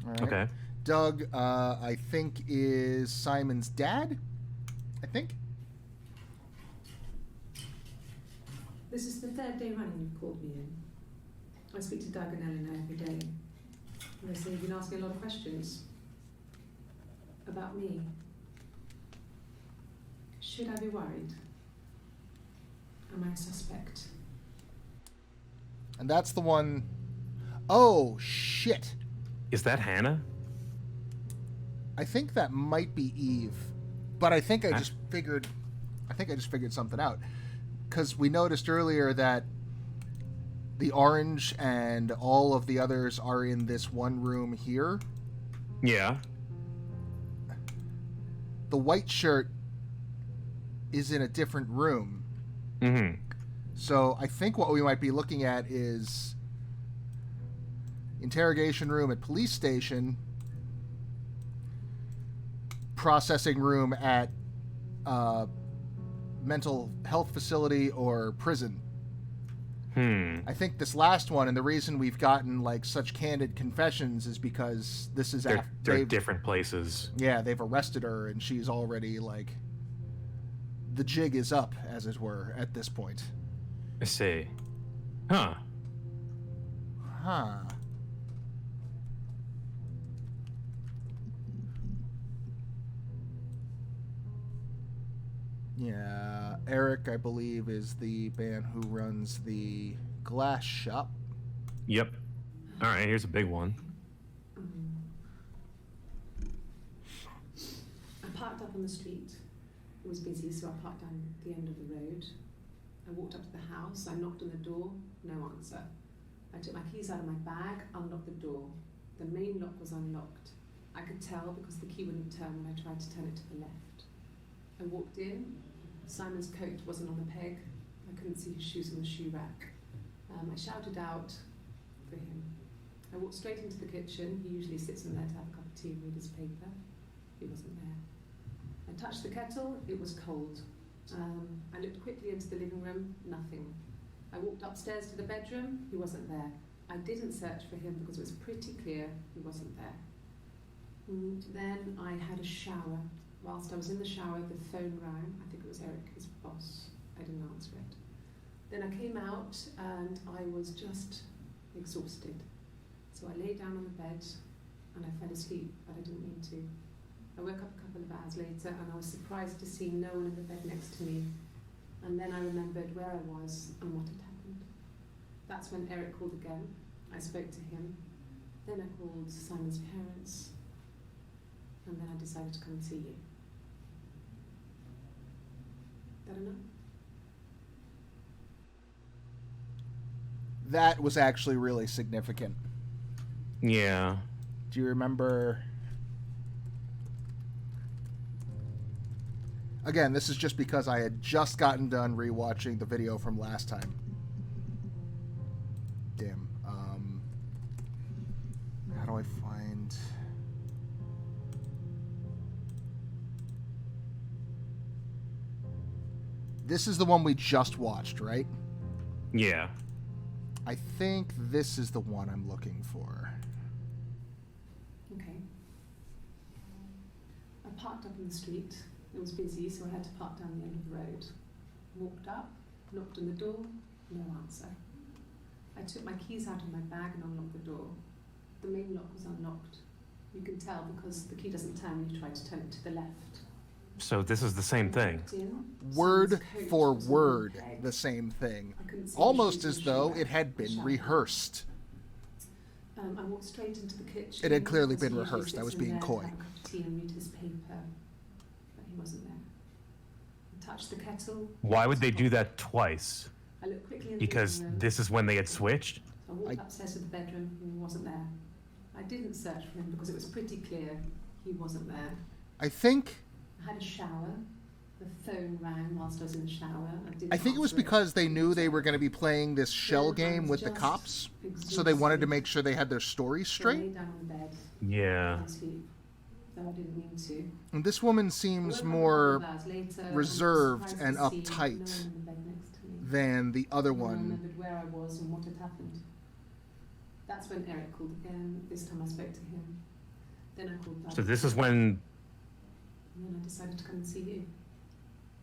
All right. Okay. Doug, I think, is Simon's dad. I think. This is the third day running you've called me in. I speak to Doug and Eleanor every day. And they say you've been asking a lot of questions. About me. Should I be worried? Am I a suspect? And that's the one... Oh, shit. Is that Hannah? I think that might be Eve. But I think I just figured something out. Because we noticed earlier that the orange and all of the others are in this one room here. Yeah. The white shirt is in a different room. Mm-hmm. So I think what we might be looking at is interrogation room at police station, processing room at mental health facility or prison. I think this last one, and the reason we've gotten like such candid confessions is because this is they're different places. Yeah, they've arrested her and she's already like, the jig is up, as it were, at this point. I see. Huh. Yeah, Eric, I believe, is the man who runs the glass shop. Yep. All right, here's a big one. I parked up on the street. It was busy, so I parked down the end of the road. I walked up to the house. I knocked on the door. No answer. I took my keys out of my bag, unlocked the door. The main lock was unlocked. I could tell because the key wouldn't turn when I tried to turn it to the left. I walked in. Simon's coat wasn't on the peg. I couldn't see his shoes on the shoe rack. I shouted out for him. I walked straight into the kitchen. He usually sits in there to have a cup of tea and read his paper. He wasn't there. I touched the kettle. It was cold. I looked quickly into the living room. Nothing. I walked upstairs to the bedroom. He wasn't there. I didn't search for him because it was pretty clear he wasn't there. Then I had a shower. Whilst I was in the shower, the phone rang. I think it was Eric, his boss. I didn't answer it. Then I came out and I was just exhausted. So I lay down on the bed and I fell asleep, but I didn't mean to. I woke up a couple of hours later and I was surprised to see no one in the bed next to me. And then I remembered where I was and what had happened. That's when Eric called again. I spoke to him. Then I called Simon's parents. And then I decided to come and see you. That enough? That was actually really significant. Yeah. Do you remember? Again, this is just because I had just gotten done rewatching the video from last time. Damn. How do I find... This is the one we just watched, right? Yeah. I think this is the one I'm looking for. Okay. I parked up in the street. It was busy, so I had to park down the end of the road. Walked up, knocked on the door, no answer. I took my keys out of my bag and unlocked the door. The main lock was unlocked. You can tell because the key doesn't turn when you try to turn it to the left. So this is the same thing. Word for word, the same thing. Almost as though it had been rehearsed. I walked straight into the kitchen. It had clearly been rehearsed. I was being coy. Have a cup of tea and read his paper, but he wasn't there. I touched the kettle. Why would they do that twice? I looked quickly in Because the room. this is when they had switched? I walked upstairs to the bedroom and he wasn't there. I didn't search for him because it was pretty clear he wasn't there. I think... I had a shower. The phone rang whilst I was in the shower. I think it was because they knew they were going to be playing this shell game with the cops, so they wanted to make sure they had their stories straight. I lay down on the bed. Yeah. And sleep, though I didn't mean to. And this woman seems more reserved and uptight than the other I one. remembered where I was and what had happened. That's when Eric called again. This time I spoke to him. Then I called back. So this is when And then I decided to come and see you.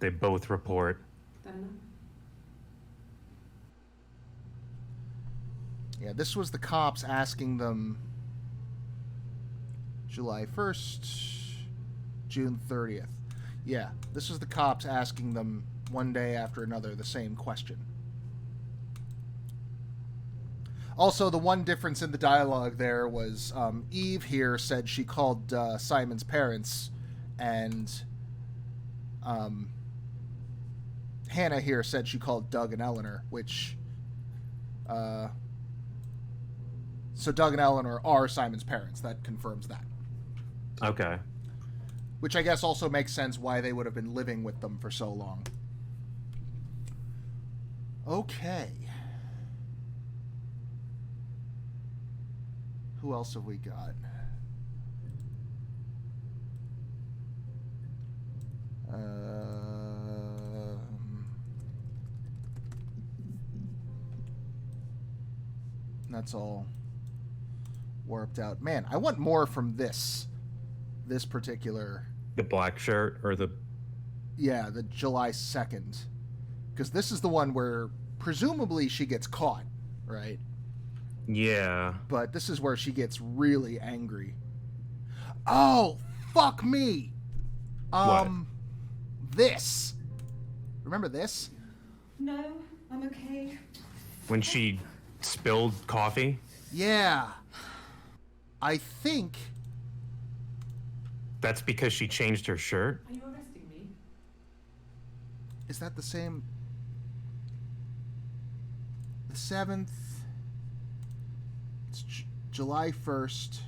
they both report. Don't know. Yeah, this was the cops asking them July 1st, June 30th. Yeah, this was the cops asking them one day after another the same question. Also, the one difference in the dialogue there was Eve here said she called Simon's parents, and Hannah here said she called Doug and Eleanor, which... so Doug and Eleanor are Simon's parents. That confirms that. Okay. Which I guess also makes sense why they would have been living with them for so long. Okay. Who else have we got? That's all warped out. Man, I want more from this particular... The black shirt or the... Yeah, the July 2nd. Because this is the one where presumably she gets caught, right? Yeah. But this is where she gets really angry. Oh, fuck me! What? This. Remember this? No, I'm okay. When she spilled coffee? Yeah. I think... That's because she changed her shirt? Are you arresting me? Is that the same... The 7th... It's July 1st.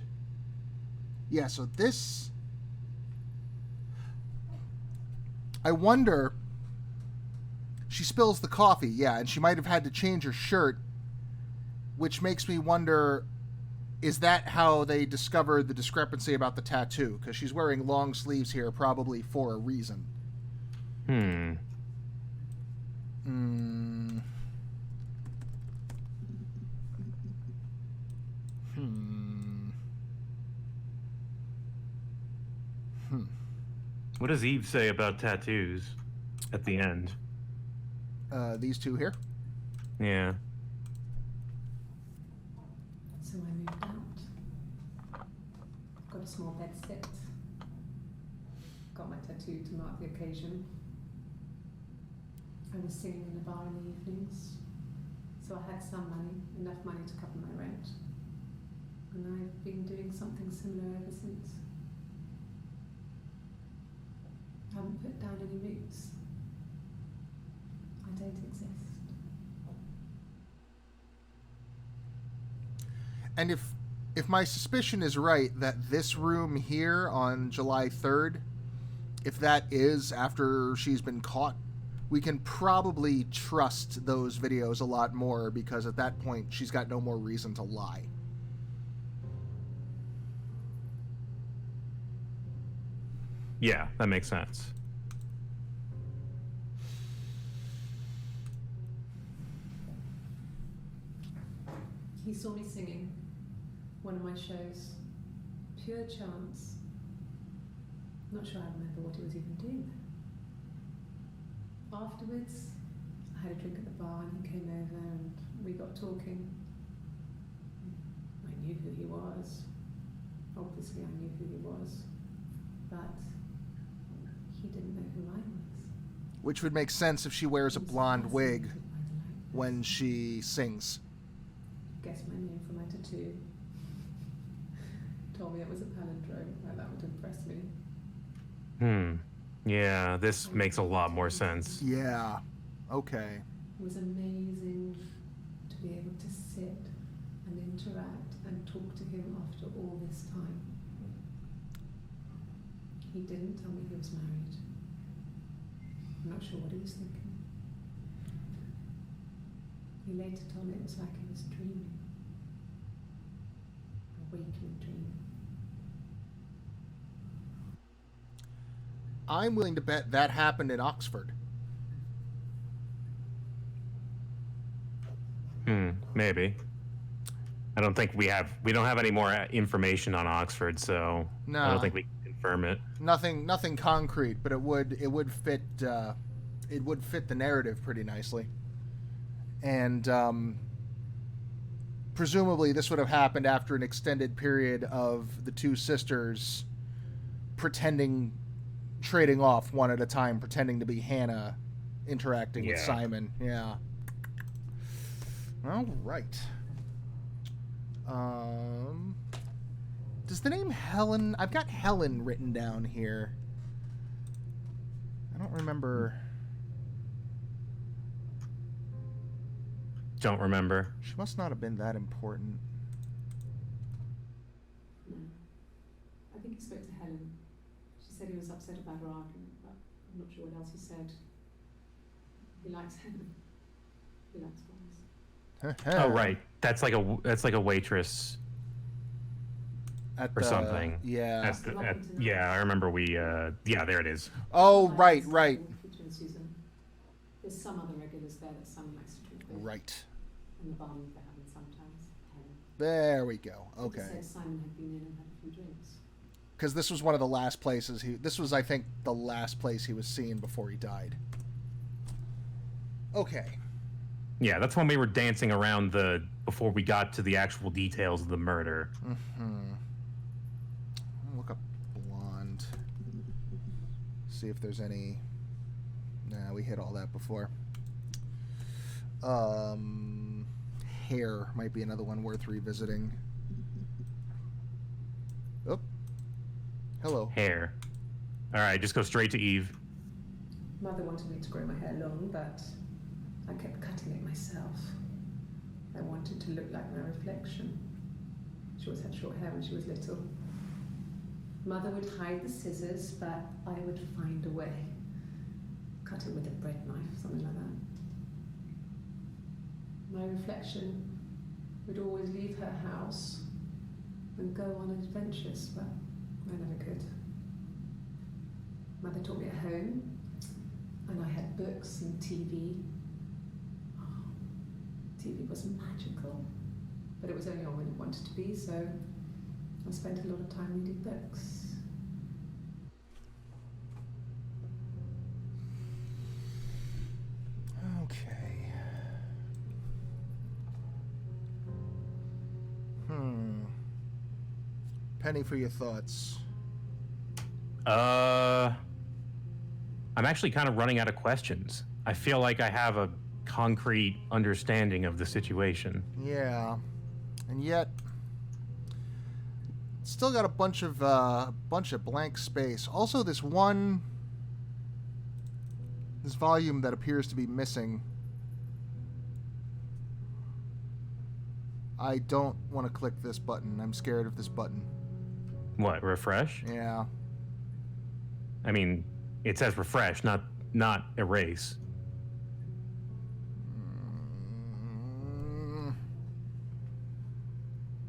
Yeah, so this... I wonder... She spills the coffee, yeah, and she might have had to change her shirt, which makes me wonder, is that how they discovered the discrepancy about the tattoo? Because she's wearing long sleeves here, probably for a reason. What does Eve say about tattoos at the end? These two here? Yeah. So I moved out. Got a small bed sit. Got my tattoo to mark the occasion. I was singing in a bar in the evenings, so I had some money, enough money to cover my rent. And I've been doing something similar ever since. I haven't put down any roots. I don't exist. And if my suspicion is right, that this room here on July 3rd, if that is after she's been caught, we can probably trust those videos a lot more, because at that point she's got no more reason to lie. Yeah, that makes sense. He saw me singing one of my shows. Pure chance. Not sure I remember what he was even doing there. Afterwards, I had a drink at the bar and he came over and we got talking. Went knew who he was. Obviously, I knew who he was. But he didn't know who I was. Which would make sense if she wears a He was blonde wig fascinated by the likeness. when she sings. Guessed my name from my tattoo. Told me it was a palindrome. Like, that would impress me. Yeah, this makes a lot more sense. Yeah. Okay. It was amazing to be able to sit and interact and talk to him after all this time. He didn't tell me he was married. I'm not sure what he was thinking. He later told me it was like he was dreaming. A waking dream. I'm willing to bet that happened in Oxford. Maybe. I don't think we don't have any more information on Oxford, so No. I don't think we can confirm it. Nothing concrete, but it would fit the narrative pretty nicely. And presumably this would have happened after an extended period of the two sisters trading off one at a time, pretending to be Hannah interacting with Simon. Yeah. All right. Does the name Helen... I've got Helen written down here. I don't remember... Don't remember. She must not have been that important. No. I think he spoke to Helen. She said he was upset about her argument, but I'm not sure what else he said. He likes Helen. He likes boys. Oh right, that's like a waitress or something. Yeah. Yeah, I remember yeah, there it is. Oh, right. Between Susan. There's some other regulars there that Simon likes to drink with. Right. And the barman for Helen sometimes. Helen. There we go. He Okay. said Simon had been in and had a few drinks. Because this was one of the last places this was, I think, the last place he was seen before he died. Okay. Yeah, that's when we were dancing around before we got to the actual details of the murder. Look up blonde. See if there's any... Nah, we hit all that before. Hair might be another one worth revisiting. Oh. Hello. Hair. All right, just go straight to Eve. Mother wanted me to grow my hair long, but I kept cutting it myself. I wanted to look like my reflection. She always had short hair when she was little. Mother would hide the scissors, but I would find a way. Cut it with a bread knife, something like that. My reflection would always leave her house and go on adventures, but I never could. Mother taught me at home, and I had books and TV. TV was magical, but it was only on when it wanted to be, so I spent a lot of time reading books. Okay. Penny for your thoughts. I'm actually kind of running out of questions. I feel like I have a concrete understanding of the situation. Yeah. And yet still got a bunch of blank space. Also this volume that appears to be missing. I don't want to click this button. I'm scared of this button. What, refresh? Yeah. I mean, it says refresh, not erase.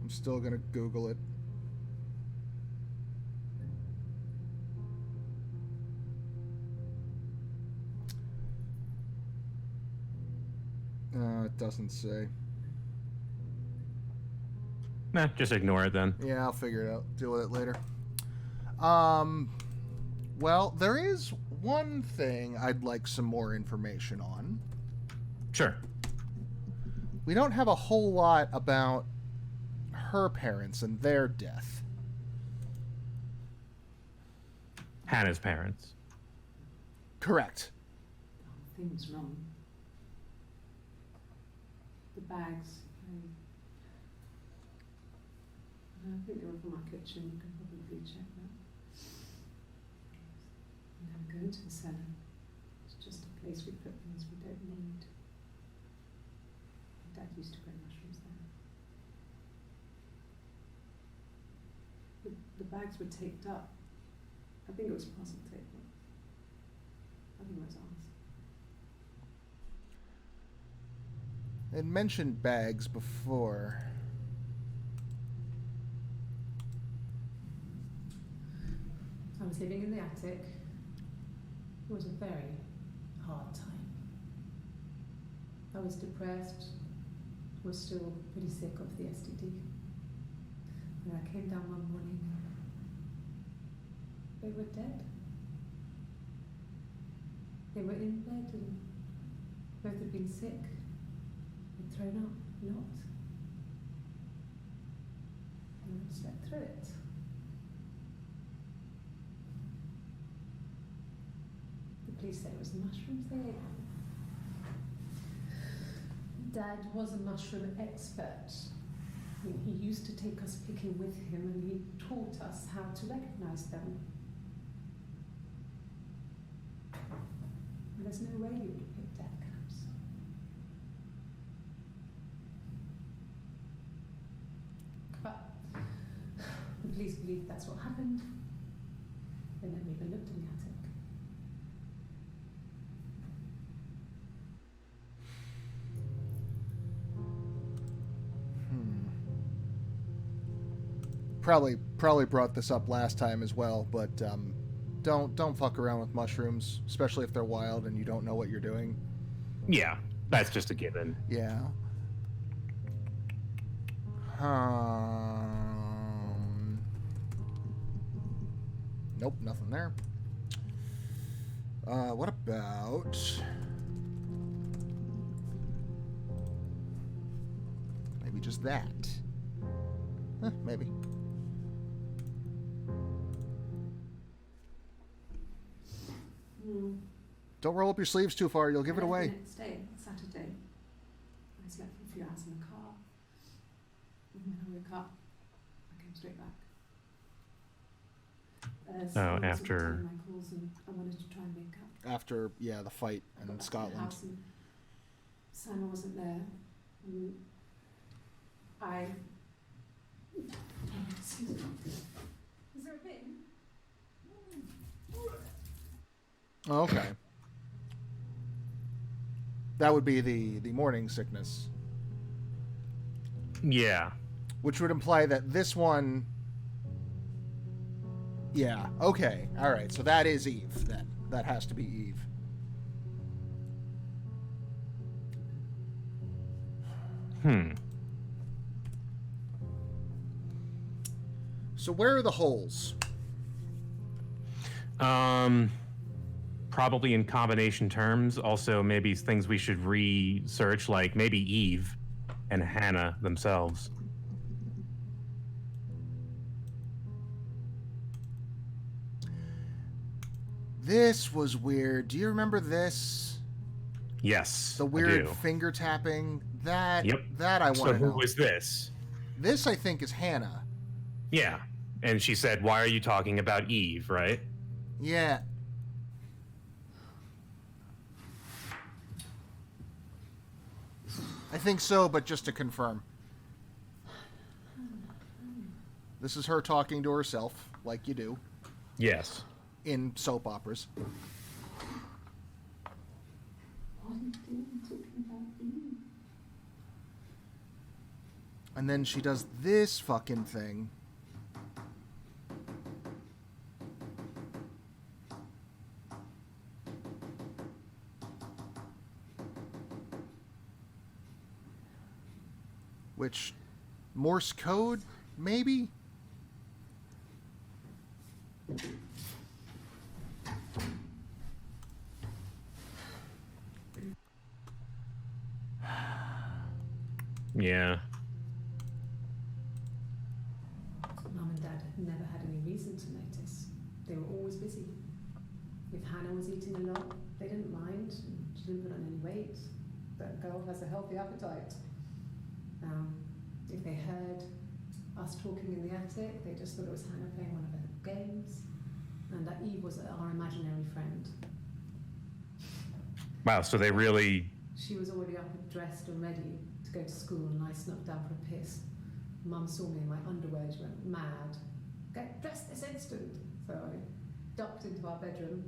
I'm still gonna Google it. It doesn't say. Nah, just ignore it then. Yeah, I'll figure it out. Deal with it later. Well, there is one thing I'd like some more information on. Sure. We don't have a whole lot about her parents and their death. Hannah's parents. Correct. The thing was wrong. The bags. I think they were from our kitchen. You can probably check that. And then go into the cellar. It's just a place we put things we don't need. Dad used to grow mushrooms there. The bags were taped up. I think it was parcel tape. I think it was ours. It mentioned bags before. I was living in the attic. It was a very hard time. I was depressed, was still pretty sick of the STD. And I came down one morning. They were dead. They were in bed and both had been sick. They'd thrown up a lot. And I slept through it. The police said it was mushrooms they ate. Dad was a mushroom expert. I mean, he used to take us picking with him and he taught us how to recognize them. And there's no way you would pick death caps. But the police believe that's what happened. They never even looked in the attic. Probably brought this up last time as well, but don't fuck around with mushrooms, especially if they're wild and you don't know what you're doing. Yeah, that's just a given. Yeah. Nope, nothing there. What about... maybe just that? Maybe. Don't roll up your sleeves too far, you'll give it away. The next day, Saturday, I slept for a few hours in the car. And when I woke up, I came straight back. After... my calls and I wanted to try and make up. After, yeah, the fight I got in back to the Scotland. house and Simon wasn't there. And I... Excuse me. Is there a bin? Oh, okay. That would be the morning sickness. Yeah. Which would imply that this one... yeah, okay. Alright, so that is Eve, then. That has to be Eve. So where are the holes? Probably in combination terms. Also, maybe things we should research, like maybe Eve and Hannah themselves. This was weird. Do you remember this? Yes, The I weird do. finger tapping? That Yep. that I want to So who know. was this? This, I think, is Hannah. Yeah. And she said, why are you talking about Eve, right? Yeah. I think so, but just to confirm. This is her talking to herself, like you do, Yes. in soap operas. What are you doing talking about Eve? And then she does this fucking thing. Which, Morse code, maybe? Yeah. eating a lot. They didn't mind. She didn't put on any weight. That girl has a healthy appetite. If they heard us talking in the attic, they just thought it was Hannah playing one of her games, and that Eve was our imaginary friend. Wow, so they really... She was already up and dressed and ready to go to school, and I snuck down for a piss. Mum saw me in my underwear, she went mad. Get dressed this instant! So I ducked into our bedroom,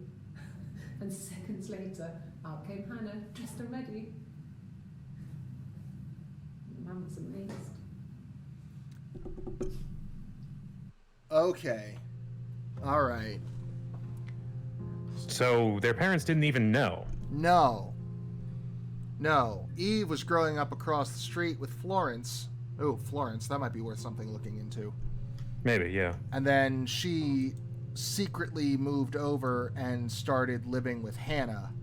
and seconds later, out came Hannah, dressed and ready. Mum was amazed. Okay. All right. So their parents didn't even know? No. Eve was growing up across the street with Florence. Oh, Florence, that might be worth something looking into. Maybe, yeah. And then she secretly moved over and started living with Hannah.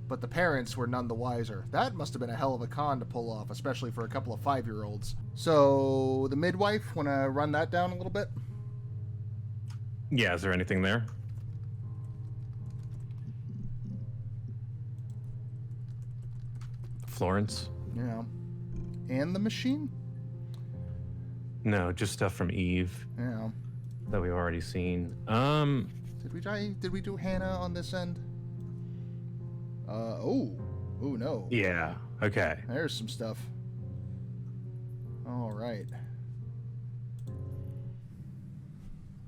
But the parents were none the wiser. That must have been a hell of a con to pull off, especially for a couple of 5-year-olds. So, the midwife, want to run that down a little bit? Yeah, is there anything there? Florence? Yeah. And the machine? No, just stuff from Eve Yeah. that we've already seen. Did we do Hannah on this end? Oh no. Yeah, okay. There's some stuff. All right.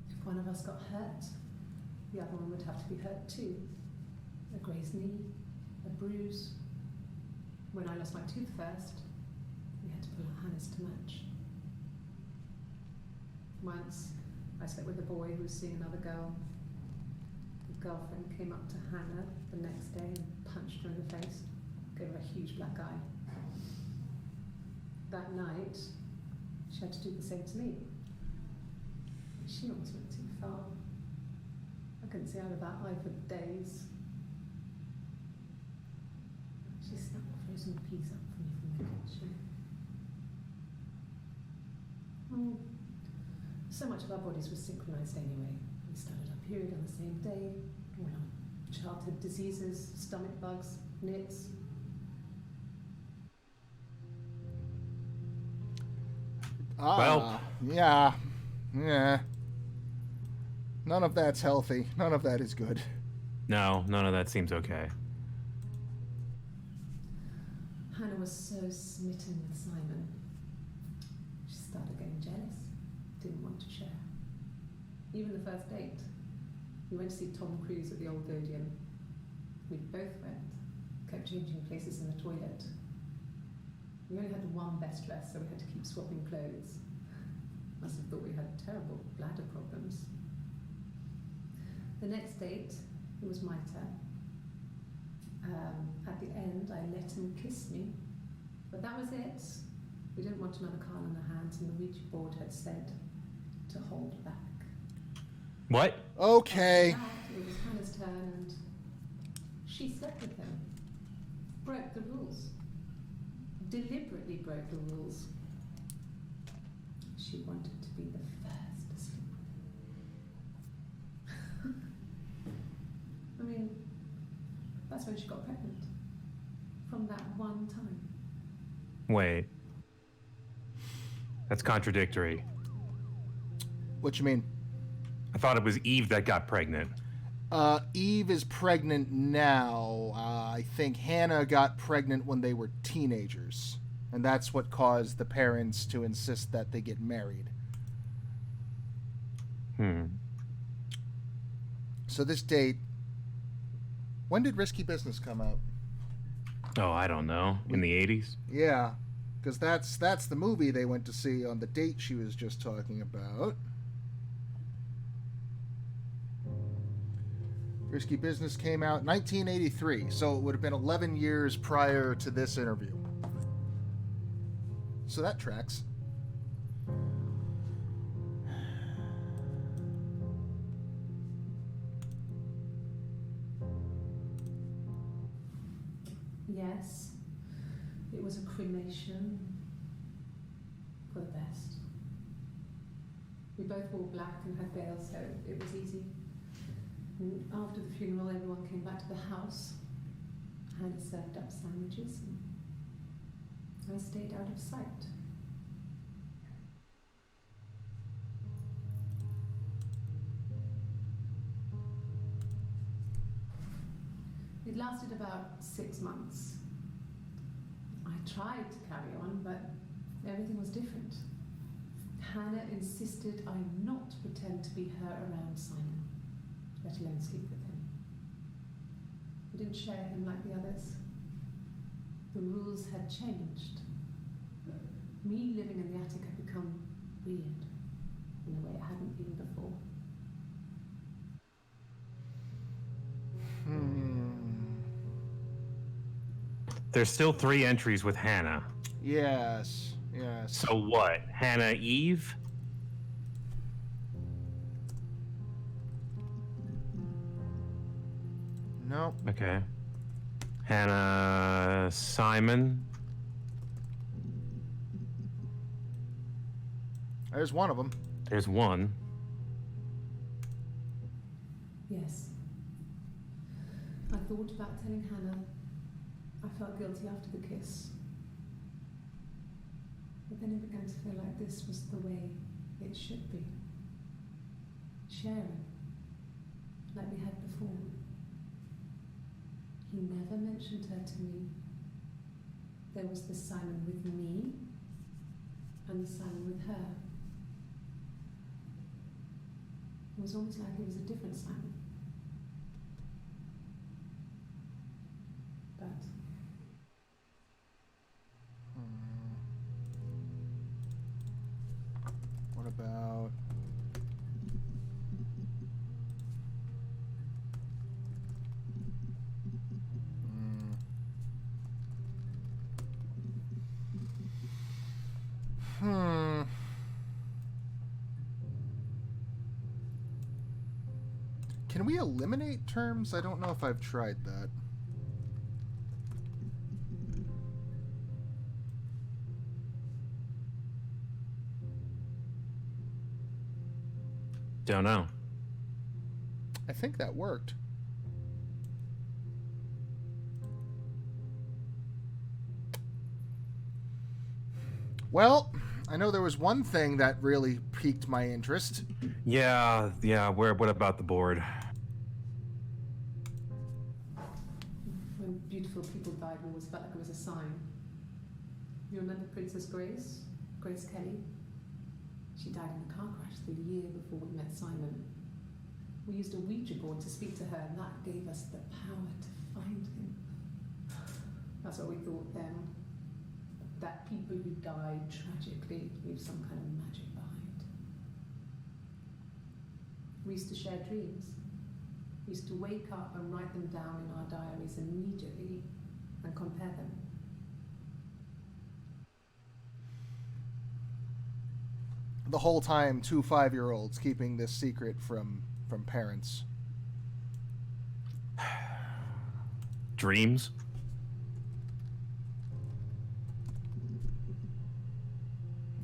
If one of us got hurt, the other one would have to be hurt too. A grazed knee, a bruise. When I lost my tooth first, we had to pull our Hannah's to match. Once, I slept with a boy who was seeing another girl. The girlfriend came up to Hannah the next day and punched her in the face, gave her a huge black eye. That night, she had to do the same to me. She almost went too far. I couldn't see out of that eye for days. She snapped a frozen piece up for me from the kitchen. Oh, so much of our bodies were synchronized anyway. We started our period on the same day. All our childhood diseases, stomach bugs, nits. Well. Yeah. None of that's healthy. None of that is good. No, none of that seems okay. Hannah was so smitten with Simon. She started getting jealous, didn't want to share. Even the first date, we went to see Tom Cruise at the Old Odeon. We both went, kept changing places in the toilet. We only had one best dress, so we had to keep swapping clothes. Must have thought we had terrible bladder problems. The next date, it was my turn. At the end, I let him kiss me, but that was it. We didn't want another card on our hands, and the Ouija board had said to hold back. What? Okay. It was Hannah's turn, and she slept with him. Broke the rules. Deliberately broke the rules. She wanted to be the first to sleep with him. I mean, that's when she got pregnant. From that one time. Wait. That's contradictory. What you mean? I thought it was Eve that got pregnant. Eve is pregnant now. I think Hannah got pregnant when they were teenagers. And that's what caused the parents to insist that they get married. So this date... When did Risky Business come out? Oh, I don't know. In the 80s? Yeah, because that's the movie they went to see on the date she was just talking about. Risky Business came out 1983, so it would have been 11 years prior to this interview. So that tracks. Yes, it was a cremation for the best. We both wore black and had veils, so it was easy. And after the funeral, everyone came back to the house. Hannah served up sandwiches, and I stayed out of sight. It lasted about 6 months. I tried to carry on, but everything was different. Hannah insisted I not pretend to be her around Simon, let alone sleep with him. I didn't share him like the others. The rules had changed. Me living in the attic had become weird in a way it hadn't been before. There's still 3 entries with Hannah. Yes, yes. So what? Hannah Eve? Nope. Okay. Hannah Simon? There's one of them. There's one. Yes. I thought about telling Hannah. I felt guilty after the kiss. But then it began to feel like this was the way it should be. Sharing, like we had before. He never mentioned her to me. There was the Simon with me, and the Simon with her. It was almost like it was a different Simon. But what about... Can we eliminate terms? I don't know if I've tried that. Don't know. I think that worked. Well, I know there was one thing that really piqued my interest. Yeah. What about the board? when beautiful people died, it always felt like it was a sign. You remember Princess Grace? Grace Kelly? She died in a car crash the year before we met Simon. We used a Ouija board to speak to her, and that gave us the power to find him. That's what we thought then. That people who died tragically leave some kind of magic behind. We used to share dreams. We used to wake up and write them down in our diaries immediately and compare them. The whole time, 2 5-year-olds keeping this secret from parents. Dreams?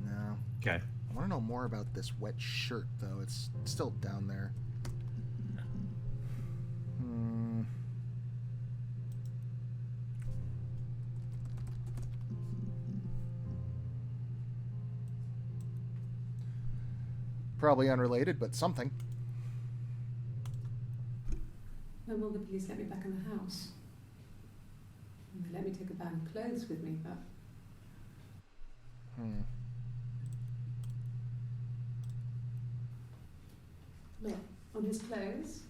No. Okay. I want to know more about this wet shirt, though. It's still down there. Probably unrelated, but something. When will the police let me back in the house? They let me take a bag of clothes with me, but... Look, on his clothes,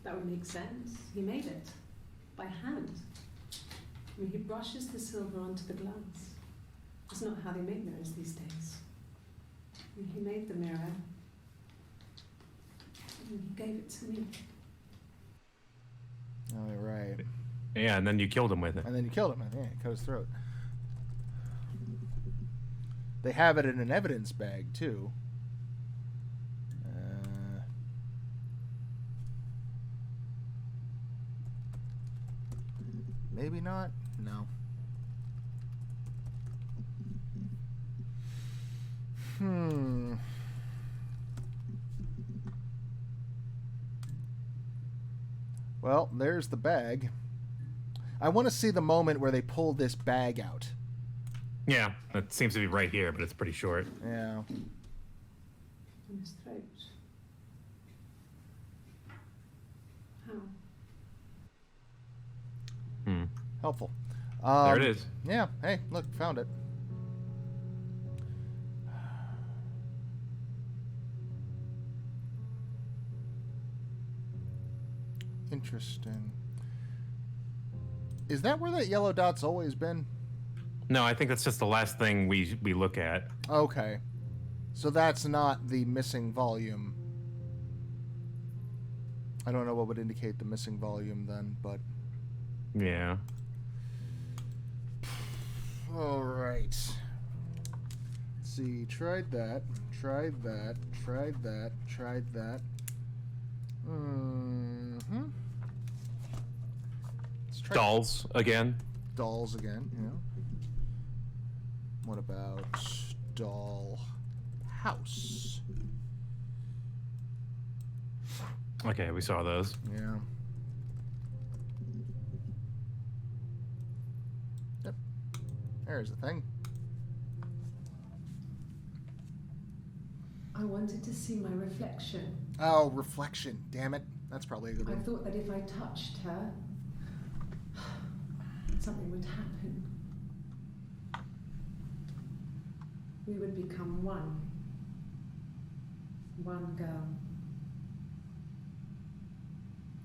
that would make sense. He made it. By hand. I mean, he brushes the silver onto the glass. It's not how they make mirrors these days. I mean, he made the mirror. And he gave it to me. Oh, right. Yeah, and then you killed him with it. And then you killed him. Yeah, cut his throat. They have it in an evidence bag, too. Maybe not? No. Well, there's the bag. I want to see the moment where they pull this bag out. Yeah, it seems to be right here, but it's pretty short. Yeah. In his throat. How? Helpful. There it is. Yeah. Hey, look, found it. Interesting. Is that where that yellow dot's always been? No, I think that's just the last thing we look at. Okay. So that's not the missing volume. I don't know what would indicate the missing volume then, but... Yeah. Alright. Let's see. Tried that. Tried that. Tried that. Tried that. Let's try Dolls again. dolls again, yeah. What about doll house? Okay, we saw those. Yeah. Yep. There's the thing. I wanted to see my reflection. Oh, reflection. Damn it. That's probably a good I one. thought that if I touched her, something would happen. We would become one. One girl.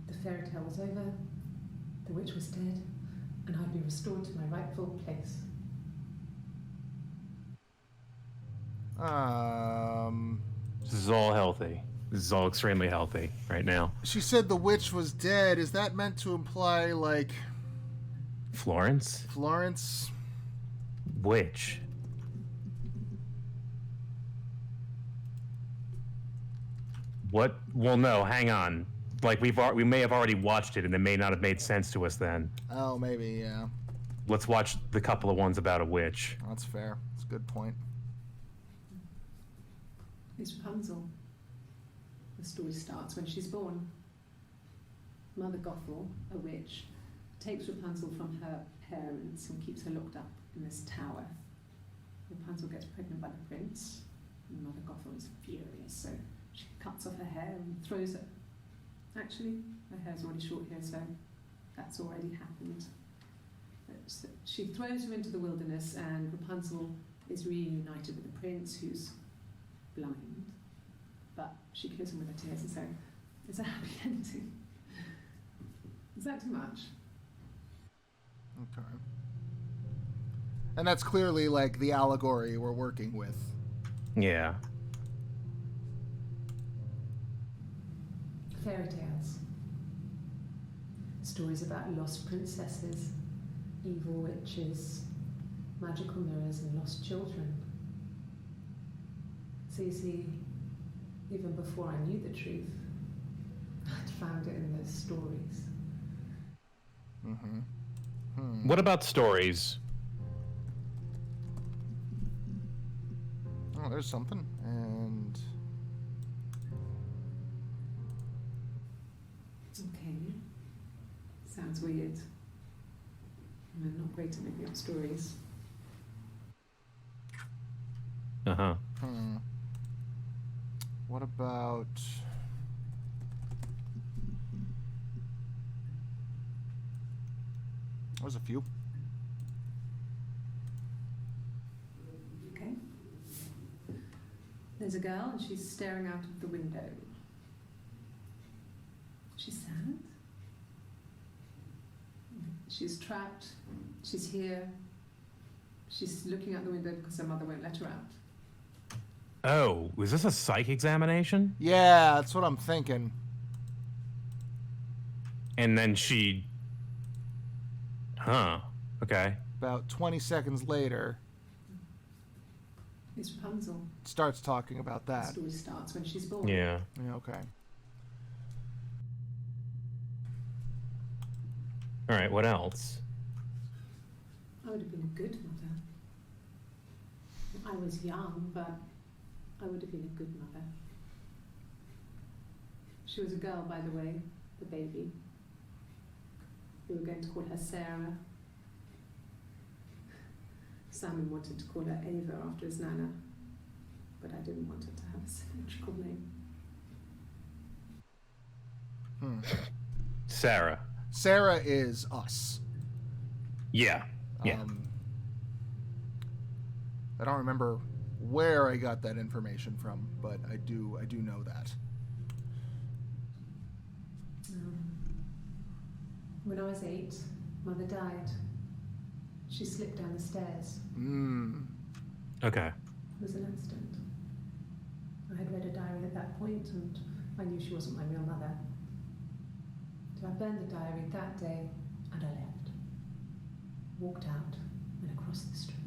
The fairy tale was over, the witch was dead, and I'd be restored to my rightful place. This is all healthy. This is all extremely healthy right now. She said the witch was dead. Is that meant to imply, like, Florence? Florence? Witch. What? Well, no, hang on. Like, we may have already watched it, and it may not have made sense to us then. Oh, maybe, yeah. Let's watch the couple of ones about a witch. That's fair. That's a good point. It's Rapunzel. The story starts when she's born. Mother Gothel, a witch, takes Rapunzel from her parents and keeps her locked up in this tower. Rapunzel gets pregnant by the prince, and Mother Gothel is furious, so she cuts off her hair and throws it. Actually, her hair's already short here, so that's already happened. But she throws her into the wilderness, and Rapunzel is reunited with the prince, who's blind, but she kills him with her tears, and so it's a happy ending. Is that too much? Okay. And that's clearly, like, the allegory we're working with. Yeah. Fairy tales. Stories about lost princesses, evil witches, magical mirrors, and lost children. So you see, even before I knew the truth, I'd found it in those stories. What about stories? Oh, there's something. And... Okay. Sounds weird. I'm not great at making up stories. Uh-huh. What about... There's a few. Okay. There's a girl and she's staring out of the window. She's sad. She's trapped. She's here. She's looking out the window because her mother won't let her out. Oh, was this a psych examination? Yeah, that's what I'm thinking. And then she... Huh. Okay. About 20 seconds later, It's Rapunzel. starts talking about The that. story starts when she's born. Yeah. Yeah, okay. All right, what else? I would have been a good mother. I was young, but I would have been a good mother. She was a girl, by the way, the baby. We were going to call her Sarah. Simon wanted to call her Ava after his nana, but I didn't want her to have a symmetrical name. Sarah. Sarah is us. Yeah. Yeah. I don't remember where I got that information from, but I do know that. When I was 8, Mother died. She slipped down the stairs. Okay. It was an accident. I had read a diary at that point, and I knew she wasn't my real mother. So I burned the diary that day, and I left. Walked out and across the street.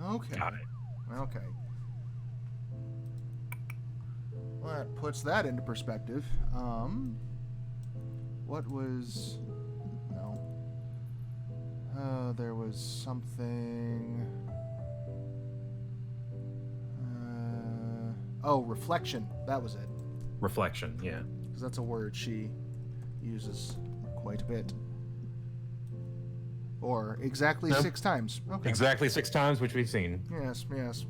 Okay. Got it. Okay. Well, that puts that into perspective. What was... No. There was something... Oh, reflection. That was it. Reflection, yeah. Because that's a word she uses quite a bit. Or exactly 6 times. Okay. Exactly 6 times, which we've seen. Yes, yes.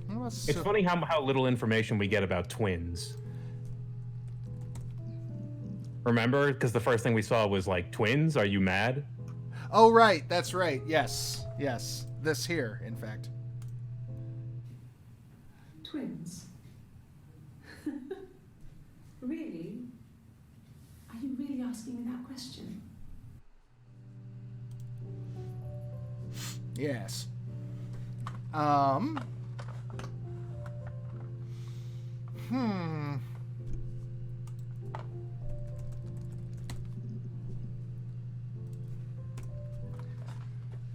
Well, It's funny how little information we get about twins. Remember? Because the first thing we saw was like, twins? Are you mad? Oh, right. That's right. Yes. Yes. This here, in fact. Twins? Really? Are you really asking me that question? Yes.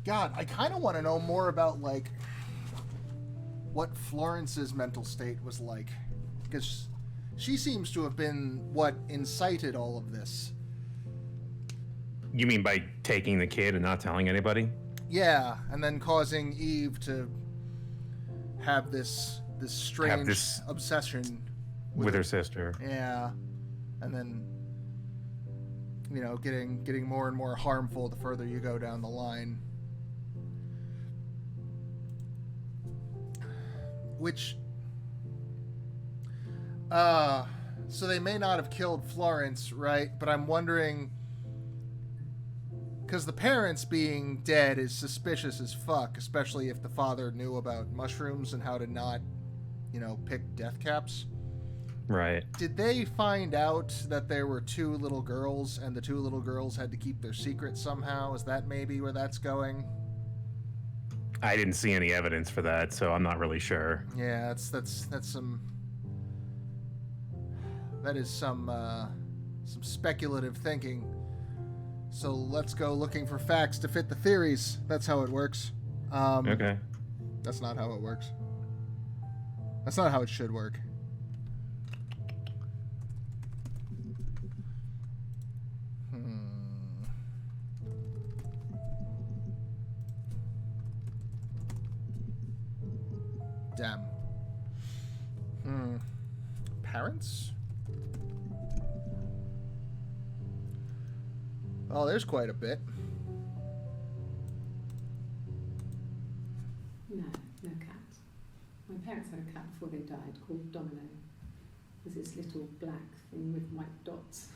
God, I kind of want to know more about, like, what Florence's mental state was like. Because she seems to have been what incited all of this. You mean by taking the kid and not telling anybody? Yeah, and then causing Eve to have this strange obsession with her sister. Yeah, and then getting more and more harmful the further you go down the line. Which, so they may not have killed Florence, right? But I'm wondering, because the parents being dead is suspicious as fuck, especially if the father knew about mushrooms and how to not, pick death caps. Right. Did they find out that there were 2 little girls and the 2 little girls had to keep their secret somehow? Is that maybe where that's going? I didn't see any evidence for that, so I'm not really sure. Yeah, that's some speculative thinking. So let's go looking for facts to fit the theories. That's how it works. Okay. That's not how it works. That's not how it should work. Damn. Parents? Oh, there's quite a bit. No cat. My parents had a cat before they died called Domino. It was this little black thing with white dots.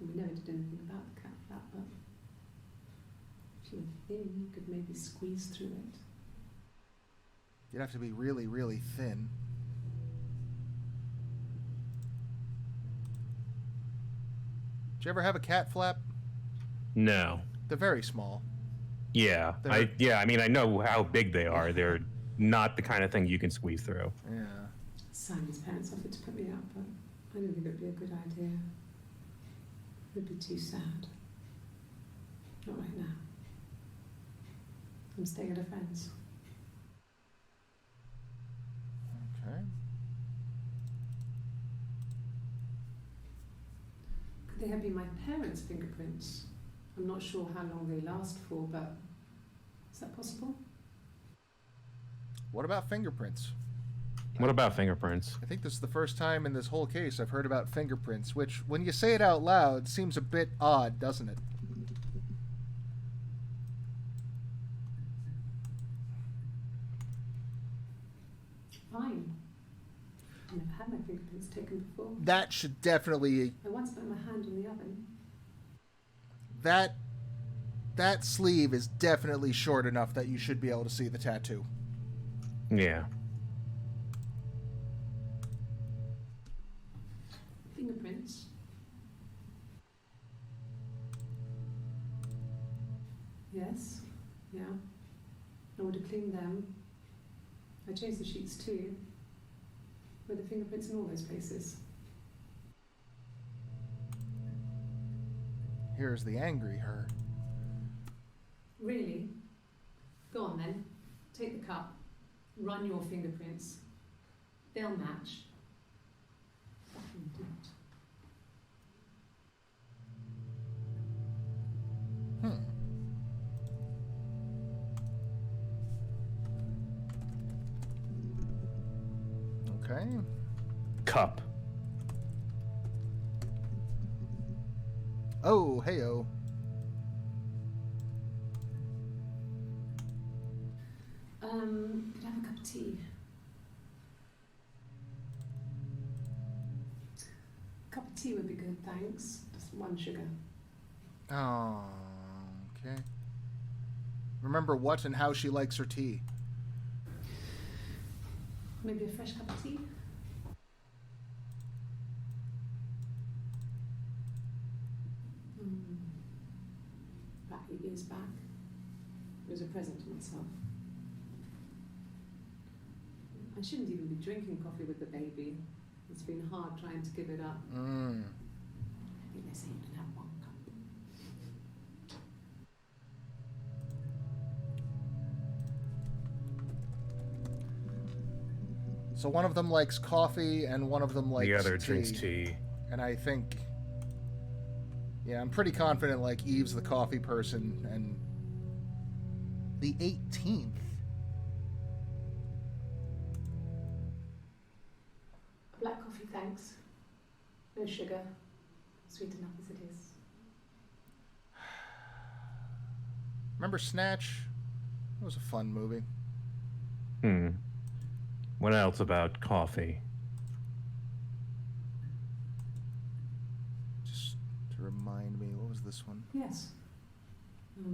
And we never did anything about the cat for that, but if you were thin, you could maybe squeeze through it. You'd have to be really, really thin. Did you ever have a cat flap? No. They're very small. Yeah. I mean, I know how big they are. They're not the kind of thing you can squeeze through. Yeah. Simon's parents offered to put me up, but I didn't think it would be a good idea. It would be too sad. Not right now. I'm staying at a friend's. Okay. Could they have been my parents' fingerprints? I'm not sure how long they last for, but is that possible? What about fingerprints? What about fingerprints? I think this is the first time in this whole case I've heard about fingerprints, which, when you say it out loud, seems a bit odd, doesn't it? Fine. I've never had my fingerprints taken before. That should definitely... I once put my hand in the oven. That sleeve is definitely short enough that you should be able to see the tattoo. Yeah. Fingerprints. Yes. Yeah. I would have cleaned them. I changed the sheets too. Were the fingerprints in all those places? Here's the angry her. Really? Go on then. Take the cup. Run your fingerprints. They'll match. Fucking do it. Okay. Cup. Oh, heyo. Could I have a cup of tea? Cup of tea would be good, thanks. Just 1 sugar. Oh, okay. Remember what and how she likes her tea. Maybe a fresh cup of tea? About 8 years back, it was a present to myself. I shouldn't even be drinking coffee with the baby. It's been hard trying to give it up. Maybe they say you can have 1 cup. So one of them likes coffee and one of them likes The other tea. drinks tea. And I think... Yeah, I'm pretty confident, like, Eve's the coffee person, and... The 18th? Black coffee, thanks. No sugar. Sweet enough as it is. Remember Snatch? It was a fun movie. What else about coffee? Just to remind me, what was this one? Yes. I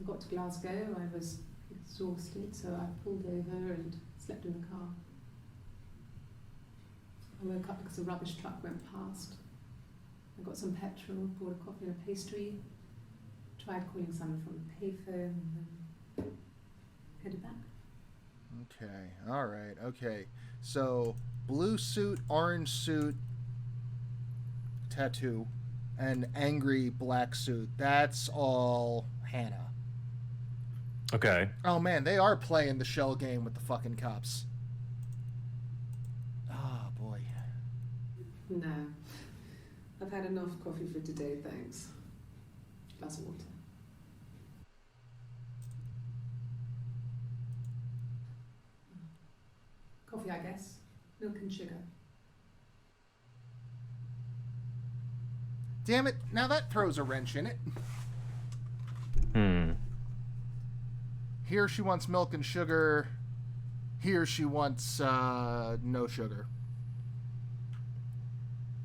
got to Glasgow, I was exhausted, so I pulled over and slept in the car. I woke up because a rubbish truck went past. I got some petrol, bought a coffee and a pastry, tried calling someone from the payphone, and then headed back. Okay, alright, okay. So, blue suit, orange suit, tattoo, and angry black suit. That's all Hannah. Okay. Oh man, they are playing the shell game with the fucking cops. Oh boy. No. I've had enough coffee for today, thanks. Glass of water. Coffee, I guess. Milk and sugar. Damn it, now that throws a wrench in it. Here she wants milk and sugar. Here she wants no sugar.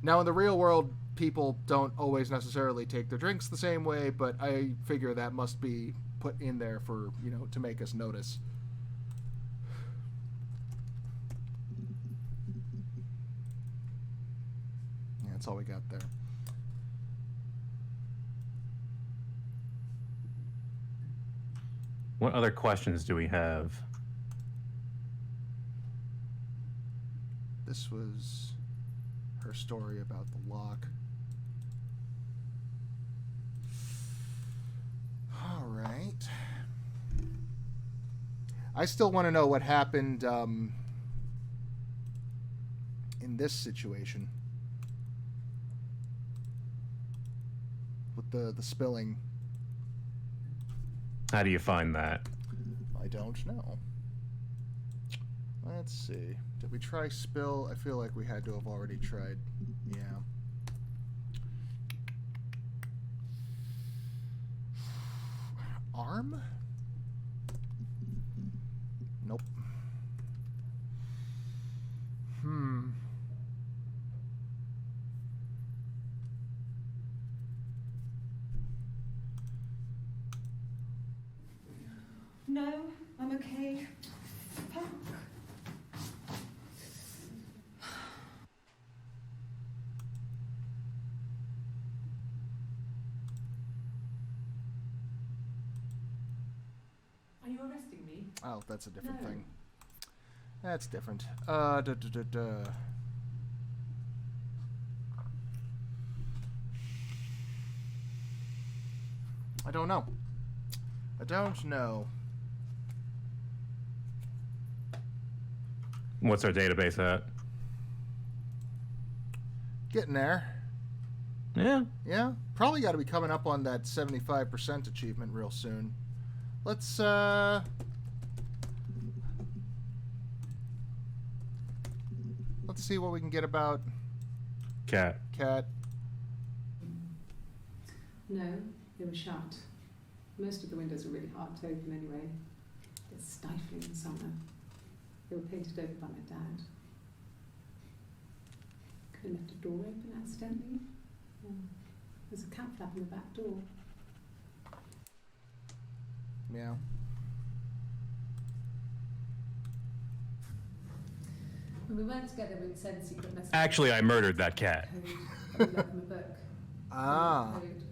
Now in the real world, people don't always necessarily take their drinks the same way, but I figure that must be put in there for, you know, to make us notice. Yeah, that's all we got there. What other questions do we have? This was her story about the lock. All right. I still want to know what happened in this situation with the spilling. How do you find that? I don't know. Let's see. Did we try spill? I feel like we had to have already tried. Yeah. Arm? Nope. No, I'm okay. Fuck. Are you arresting me? Oh, that's a different No. thing. That's different. I don't know. I don't know. What's our database at? Getting there. Yeah. Yeah? Probably got to be coming up on that 75% achievement real soon. Let's see what we can get about Cat. No, they were shut. Most of the windows were really hard to open anyway. It's stifling in summer. They were painted over by my dad. Could have left a door open accidentally. There's a cat flap in the back door. Yeah. When we weren't together, we'd send secret messages. Actually, I murdered that cat. Code. We left them a book. Ah. Code.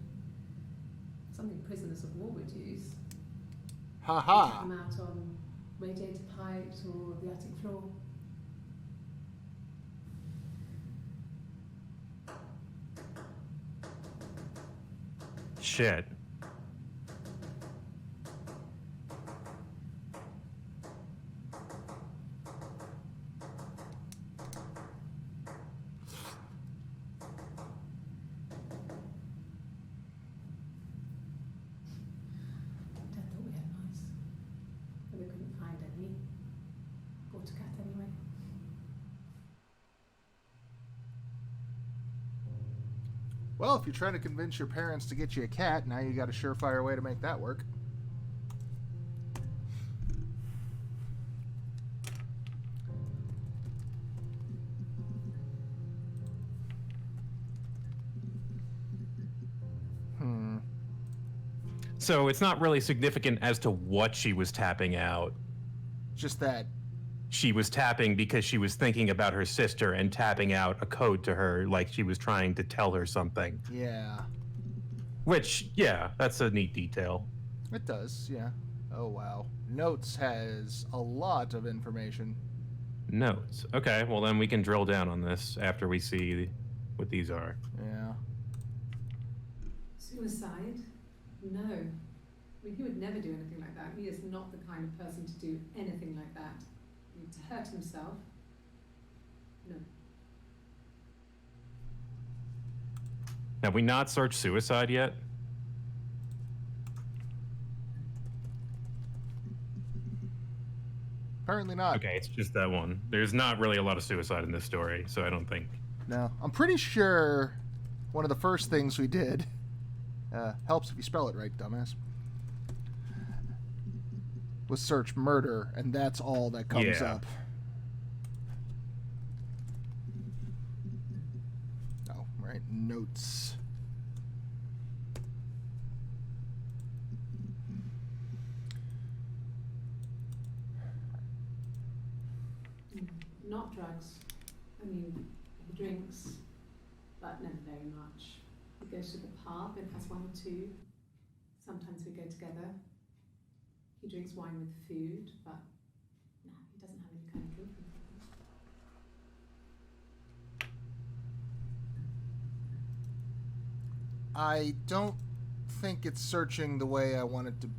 Something prisoners of war would use. Haha. Come out on radiator pipes or the attic floor. Shit. Dad thought we had mice, but we couldn't find any. Bought a cat anyway. Well, if you're trying to convince your parents to get you a cat, now you got a surefire way to make that work. So it's not really significant as to what she was tapping out. Just that. She was tapping because she was thinking about her sister and tapping out a code to her like she was trying to tell her something. Yeah. Which, yeah, that's a neat detail. It does, yeah. Oh, wow. Notes has a lot of information. Notes. Okay, well then we can drill down on this after we see what these are. Yeah. Suicide? No. I mean, he would never do anything like that. He is not the kind of person to do anything like that. I mean, to hurt himself? No. Have we not searched suicide yet? Apparently not. Okay, it's just that one. There's not really a lot of suicide in this story, so I don't think. No. I'm pretty sure one of the first things we did, helps if you spell it right, dumbass, was search murder, and that's all that comes Yeah. up. Oh, right. Notes. Not drugs. I mean, he drinks, but never very much. He goes to the pub and has one or two. Sometimes we go together. He drinks wine with food, but no, he doesn't have any kind of drinking problem. I don't think it's searching the way I want it to.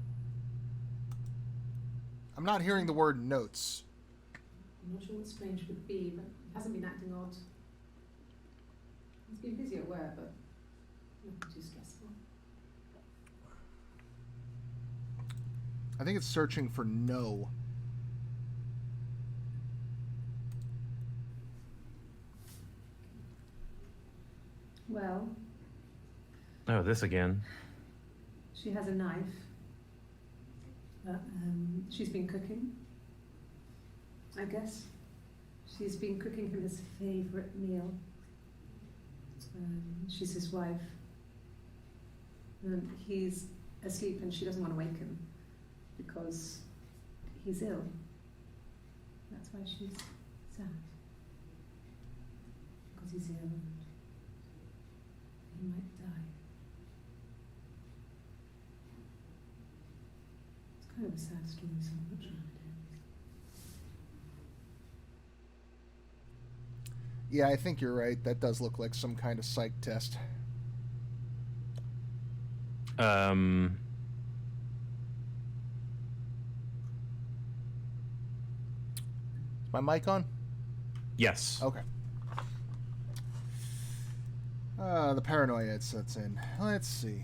I'm not hearing the word notes. I'm not sure what strange would be, but he hasn't been acting odd. He's been busy at work, but nothing too stressful. I think it's searching for no. Well, Oh, this again. she has a knife. She's been cooking. I guess. She's been cooking him his favourite meal. She's his wife. He's asleep and she doesn't want to wake him because he's ill. That's why she's sad. Because he's ill and he might die. It's kind of a sad story, so I'm not sure how it ends. Yeah, I think you're right. That does look like some kind of psych test. Is my mic on? Yes. Okay. The paranoia it sets in. Let's see.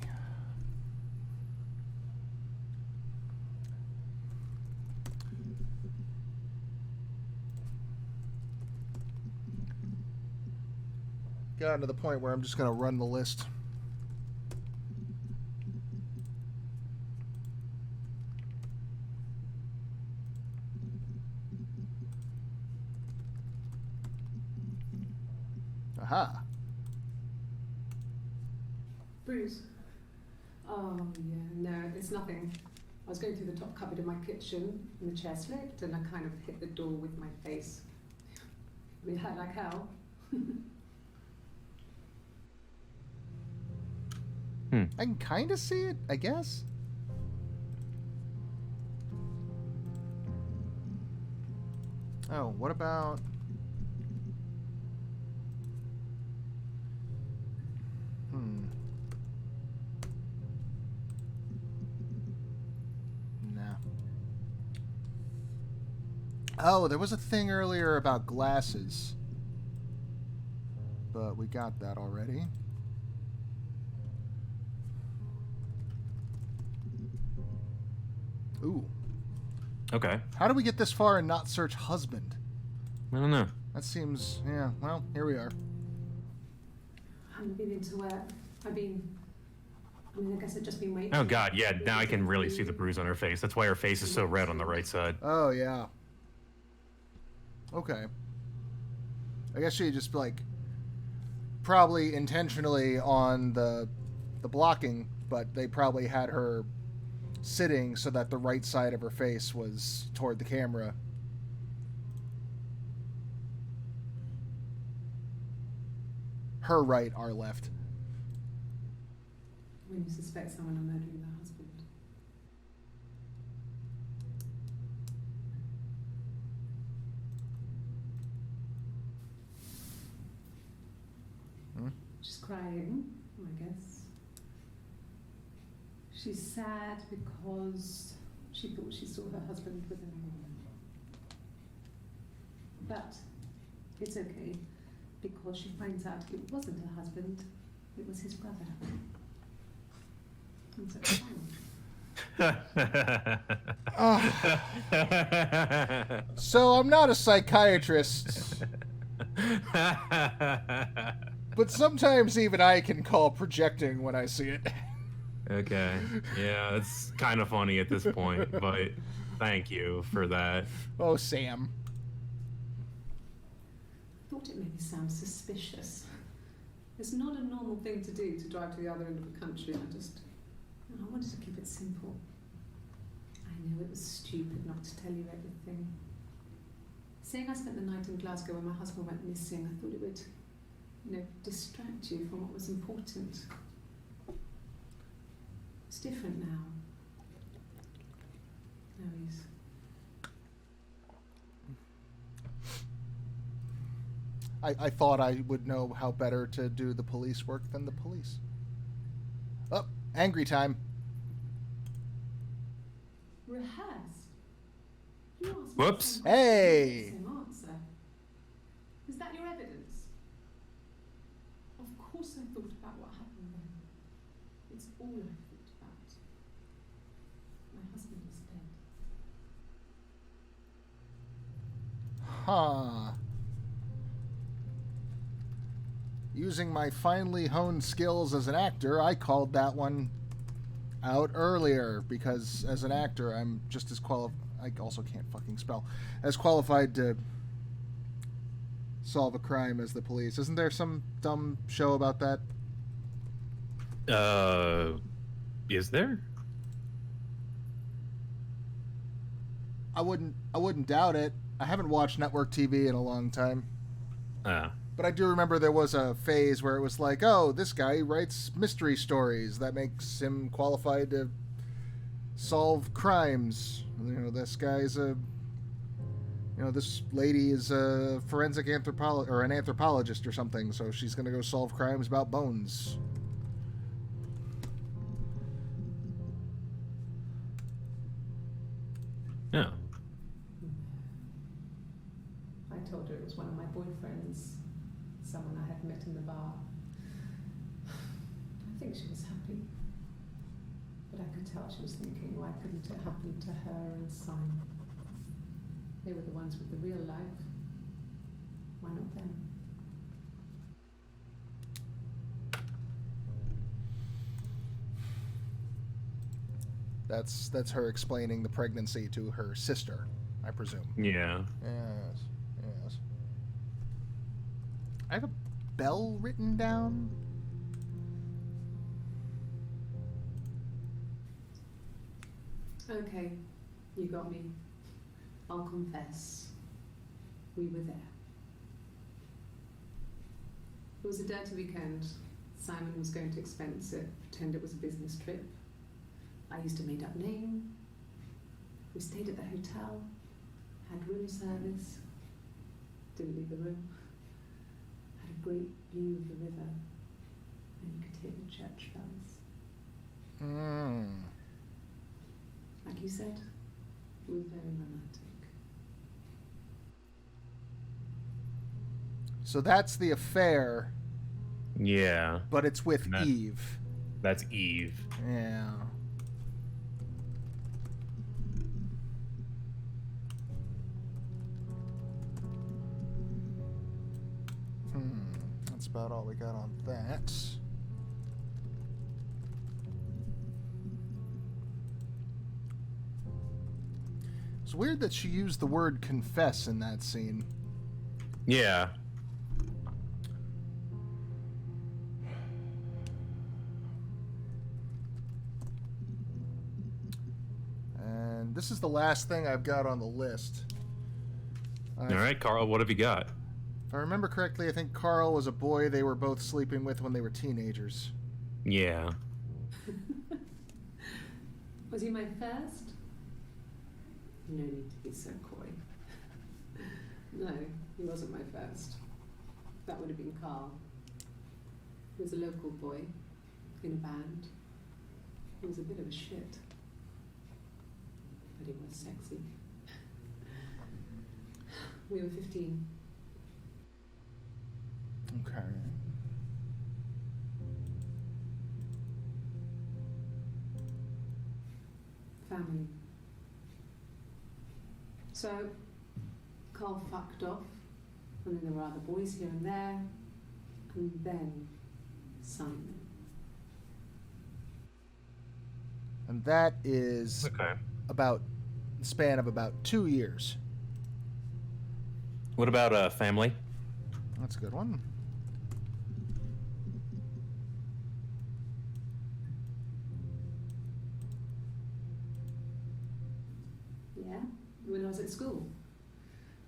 Gotten to the point where I'm just going to run the list. Aha. Bruce? Oh, yeah, no, it's nothing. I was going through the top cupboard in my kitchen and the chair slipped and I kind of hit the door with my face. It hurt like hell. I can kind of see it, I guess. Oh, what about... Nah. Oh, there was a thing earlier about glasses. But we got that already. Ooh. Okay. How do we get this far and not search husband? I don't know. That seems... Yeah, well, here we are. I haven't been into work. I guess I've just been waiting. Oh God, yeah. Now I can really see the bruise on her face. That's why her face is so red on the right side. Oh, yeah. Okay. I guess she just, like, probably intentionally on the blocking, but they probably had her sitting so that the right side of her face was toward the camera. Her right, our left. When you suspect someone of murdering their husband. She's crying, I guess. She's sad because she thought she saw her husband with another woman. But it's okay, because she finds out it wasn't her husband, it was his brother. And so it's fine. So I'm not a psychiatrist, but sometimes even I can call projecting when I see it. Okay. Yeah, it's kind of funny at this point, but thank you for that. Oh, Sam. I thought it made me sound suspicious. It's not a normal thing to do to drive to the other end of the country. I wanted to keep it simple. I know it was stupid not to tell you everything. Saying I spent the night in Glasgow when my husband went missing, I thought it would, distract you from what was important. It's different now. Now he's... I thought I would know how better to do the police work than the police. Oh, angry time. Rehearsed? You asked Whoops. me Hey! the same answer. Is that your evidence? Of course I thought about what happened then. It's all I thought about. My husband is dead. Huh. using my finely honed skills as an actor, I called that one out earlier because as an actor, I'm just as I also can't fucking spell. As qualified to solve a crime as the police. Isn't there some dumb show about that? Is there? I wouldn't doubt it. I haven't watched network TV in a long time. But I do remember there was a phase where it was like, oh, this guy writes mystery stories. That makes him qualified to solve crimes. You know, this guy's this lady is a forensic anthropologist or an anthropologist or something, so she's going to go solve crimes about bones. Yeah. I told her it was one of my boyfriends, someone I had met in the bar. I think she was happy, but I could tell she was thinking, why couldn't it happen to her and Simon? They were the ones with the real life. Why not them? That's her explaining the pregnancy to her sister, I presume. Yeah. Yes. I have a bell written down. Okay, you got me. I'll confess. We were there. It was a dirty weekend. Simon was going to expense it, pretend it was a business trip. I used a made-up name. We stayed at the hotel, had room service, didn't leave the room, had a great view of the river, and you could hear the church bells. Like you said, it was very romantic. So that's the affair, Yeah. but it's with That- Eve. That's Eve. Yeah. That's about all we got on that. It's weird that she used the word confess in that scene. Yeah. And this is the last thing I've got on the list. All right, Carl, what have you got? If I remember correctly, I think Carl was a boy they were both sleeping with when they were teenagers. Yeah. Was he my first? No need to be so coy. No, he wasn't my first. That would have been Carl. He was a local boy in a band. He was a bit of a shit. But he was sexy. We were 15. Okay. Family. So, Carl fucked off, and then there were other boys here and there, and then Simon. And that is Okay. about the span of about 2 years. What about family? That's a good one. Yeah, when I was at school.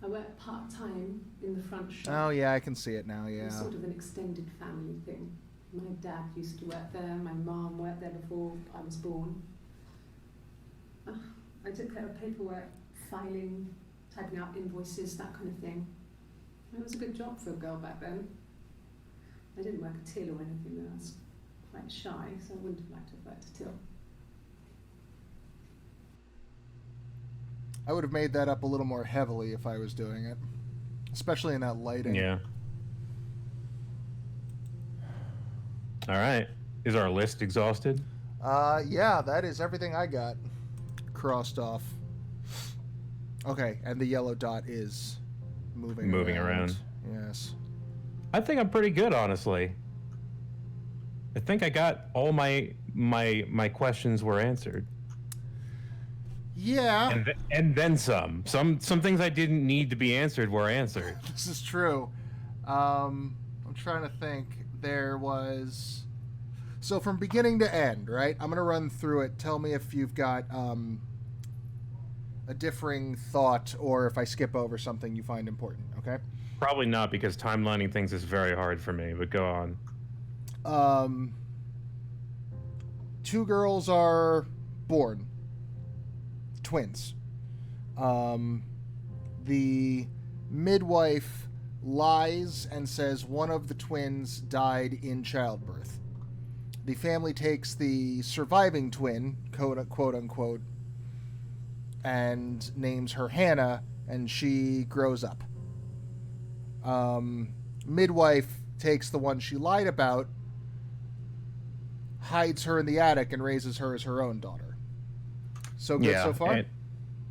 I worked part-time in the front shop. Oh, yeah, I can see it now, It yeah. was sort of an extended family thing. My dad used to work there, my mum worked there before I was born. I took care of paperwork, filing, typing out invoices, that kind of thing. It was a good job for a girl back then. I didn't work a till or anything, though. I was quite shy, so I wouldn't have liked to have worked a till. I would have made that up a little more heavily if I was doing it. Especially in that lighting. Yeah. All right. Is our list exhausted? Yeah, that is everything I got crossed off. Okay, and the yellow dot is moving Moving around. Yes. I think I'm pretty good, honestly. I think I got all my questions were answered. Yeah. And then some. Some things I didn't need to be answered were answered. This is true. I'm trying to think. There was... So from beginning to end, right? I'm going to run through it. Tell me if you've got a differing thought or if I skip over something you find important, okay? Probably not, because timelining things is very hard for me, but go on. 2 girls are born. Twins. The midwife lies and says one of the twins died in childbirth. The family takes the surviving twin, quote unquote, and names her Hannah, and she grows up. Midwife takes the one she lied about, hides her in the attic, and raises her as her own daughter. So good so far?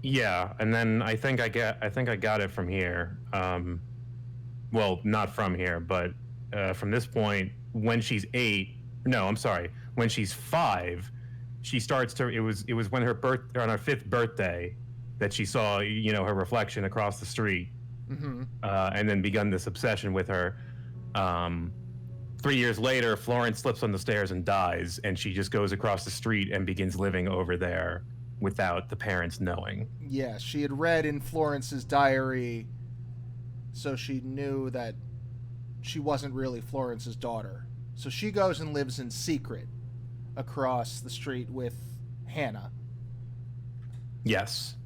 And then I think I got it from here. Well, not from here, but from this point, when she's 8, no, I'm sorry, when she's 5, she starts to. It was when on her 5th birthday that she saw, her reflection across the street, and then begun this obsession with her. 3 years later, Florence slips on the stairs and dies, and she just goes across the street and begins living over there without the parents knowing. Yeah, she had read in Florence's diary, so she knew that she wasn't really Florence's daughter. So she goes and lives in secret across the street with Hannah. Yes.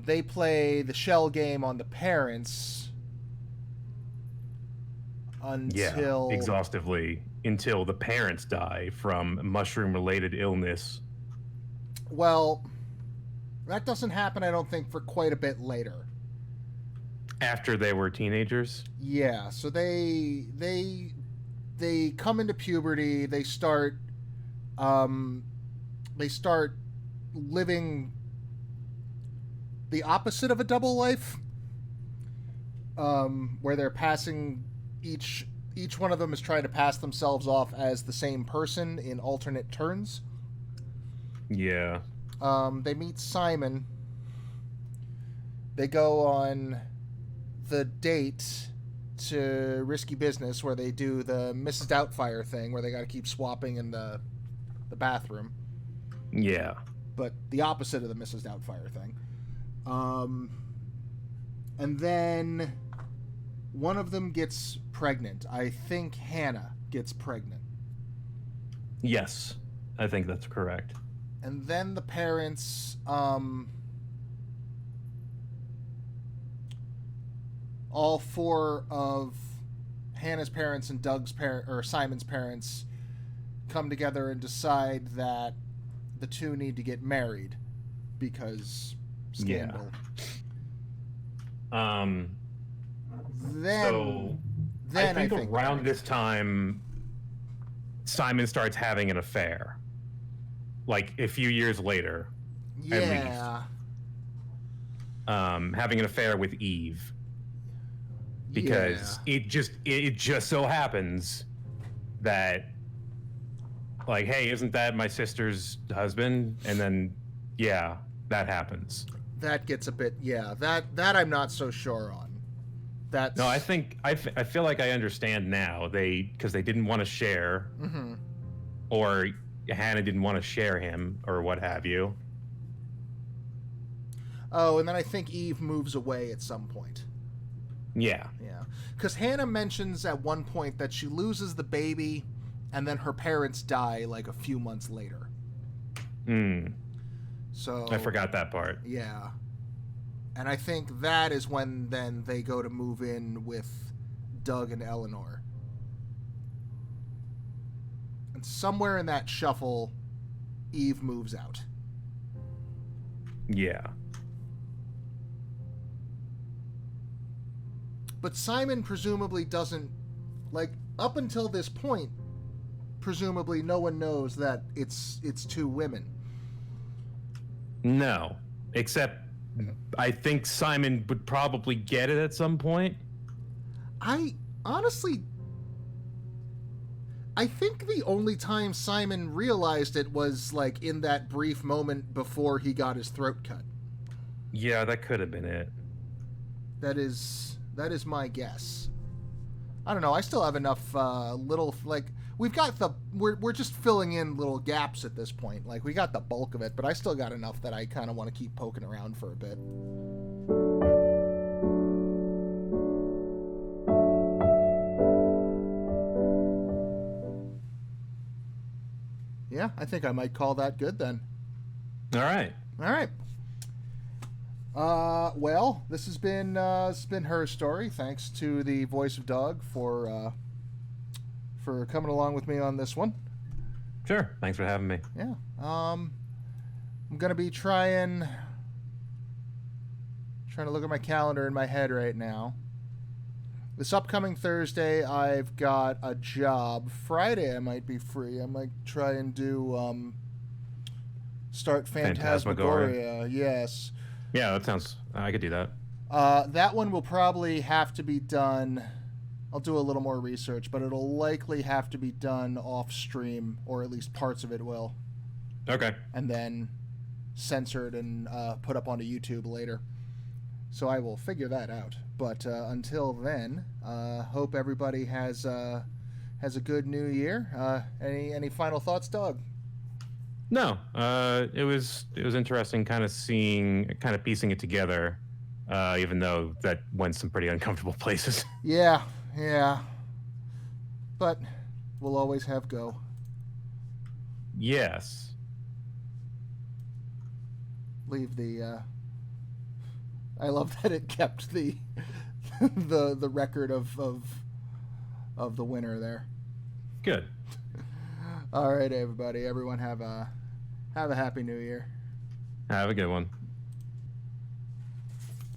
They play the shell game on the parents until... Yeah, exhaustively, until the parents die from mushroom-related illness. Well, that doesn't happen, I don't think, for quite a bit later. After they were teenagers? Yeah, so they come into puberty, they start living the opposite of a double life, where they're passing each one of them is trying to pass themselves off as the same person in alternate turns. Yeah. They meet Simon. They go on the date to Risky Business, where they do the Mrs. Doubtfire thing, where they got to keep swapping in the bathroom. Yeah. But the opposite of the Mrs. Doubtfire thing. And then one of them gets pregnant. I think Hannah gets pregnant. Yes, I think that's correct. And then the parents, all 4 of Hannah's parents and Simon's parents come together and decide that the 2 need to get married because scandal. Yeah. Then I think around this time, Simon starts having an affair. Like a few years later, at least. Having an affair with Eve. Because it just so happens that, like, hey, isn't that my sister's husband? And then, yeah, that happens. That gets a bit, that I'm not so sure on. No, I think I feel like I understand now. Because they didn't want to share, or Hannah didn't want to share him, or what have you. Oh, and then I think Eve moves away at some point. Yeah. Yeah. Because Hannah mentions at one point that she loses the baby, and then her parents die like a few months later. So I forgot that part. Yeah. And I think that is when then they go to move in with Doug and Eleanor. And somewhere in that shuffle, Eve moves out. Yeah. But Simon presumably doesn't, like, up until this point, presumably no one knows that it's 2 women. No, except I think Simon would probably get it at some point. I honestly I think the only time Simon realized it was like in that brief moment before he got his throat cut. Yeah, that could have been it. That is my guess. I don't know. I still have enough little like we've got we're just filling in little gaps at this point. Like we got the bulk of it, but I still got enough that I kind of want to keep poking around for a bit. Yeah, I think I might call that good then. All right. All right. Well, this has been her story. Thanks to the Voice of Dog for coming along with me on this one. Sure. Thanks for having me. Yeah. I'm gonna be trying to look at my calendar in my head right now. This upcoming Thursday, I've got a job. Friday, I might be free. I might try and do start Phantasmagoria. Yes. Yeah, that sounds. I could do that. That one will probably have to be done. I'll do a little more research, but it'll likely have to be done off stream, or at least parts of it will. Okay. And then censored and put up onto YouTube later. So I will figure that out. But until then, hope everybody has a good New Year. Any final thoughts, Doug? No, it was interesting, kind of piecing it together, even though that went some pretty uncomfortable places. Yeah. But we'll always have Go. Yes. Leave the. I love that it kept the the record of the winner there. Good. All right, everybody. Everyone have a happy New Year. Have a good one.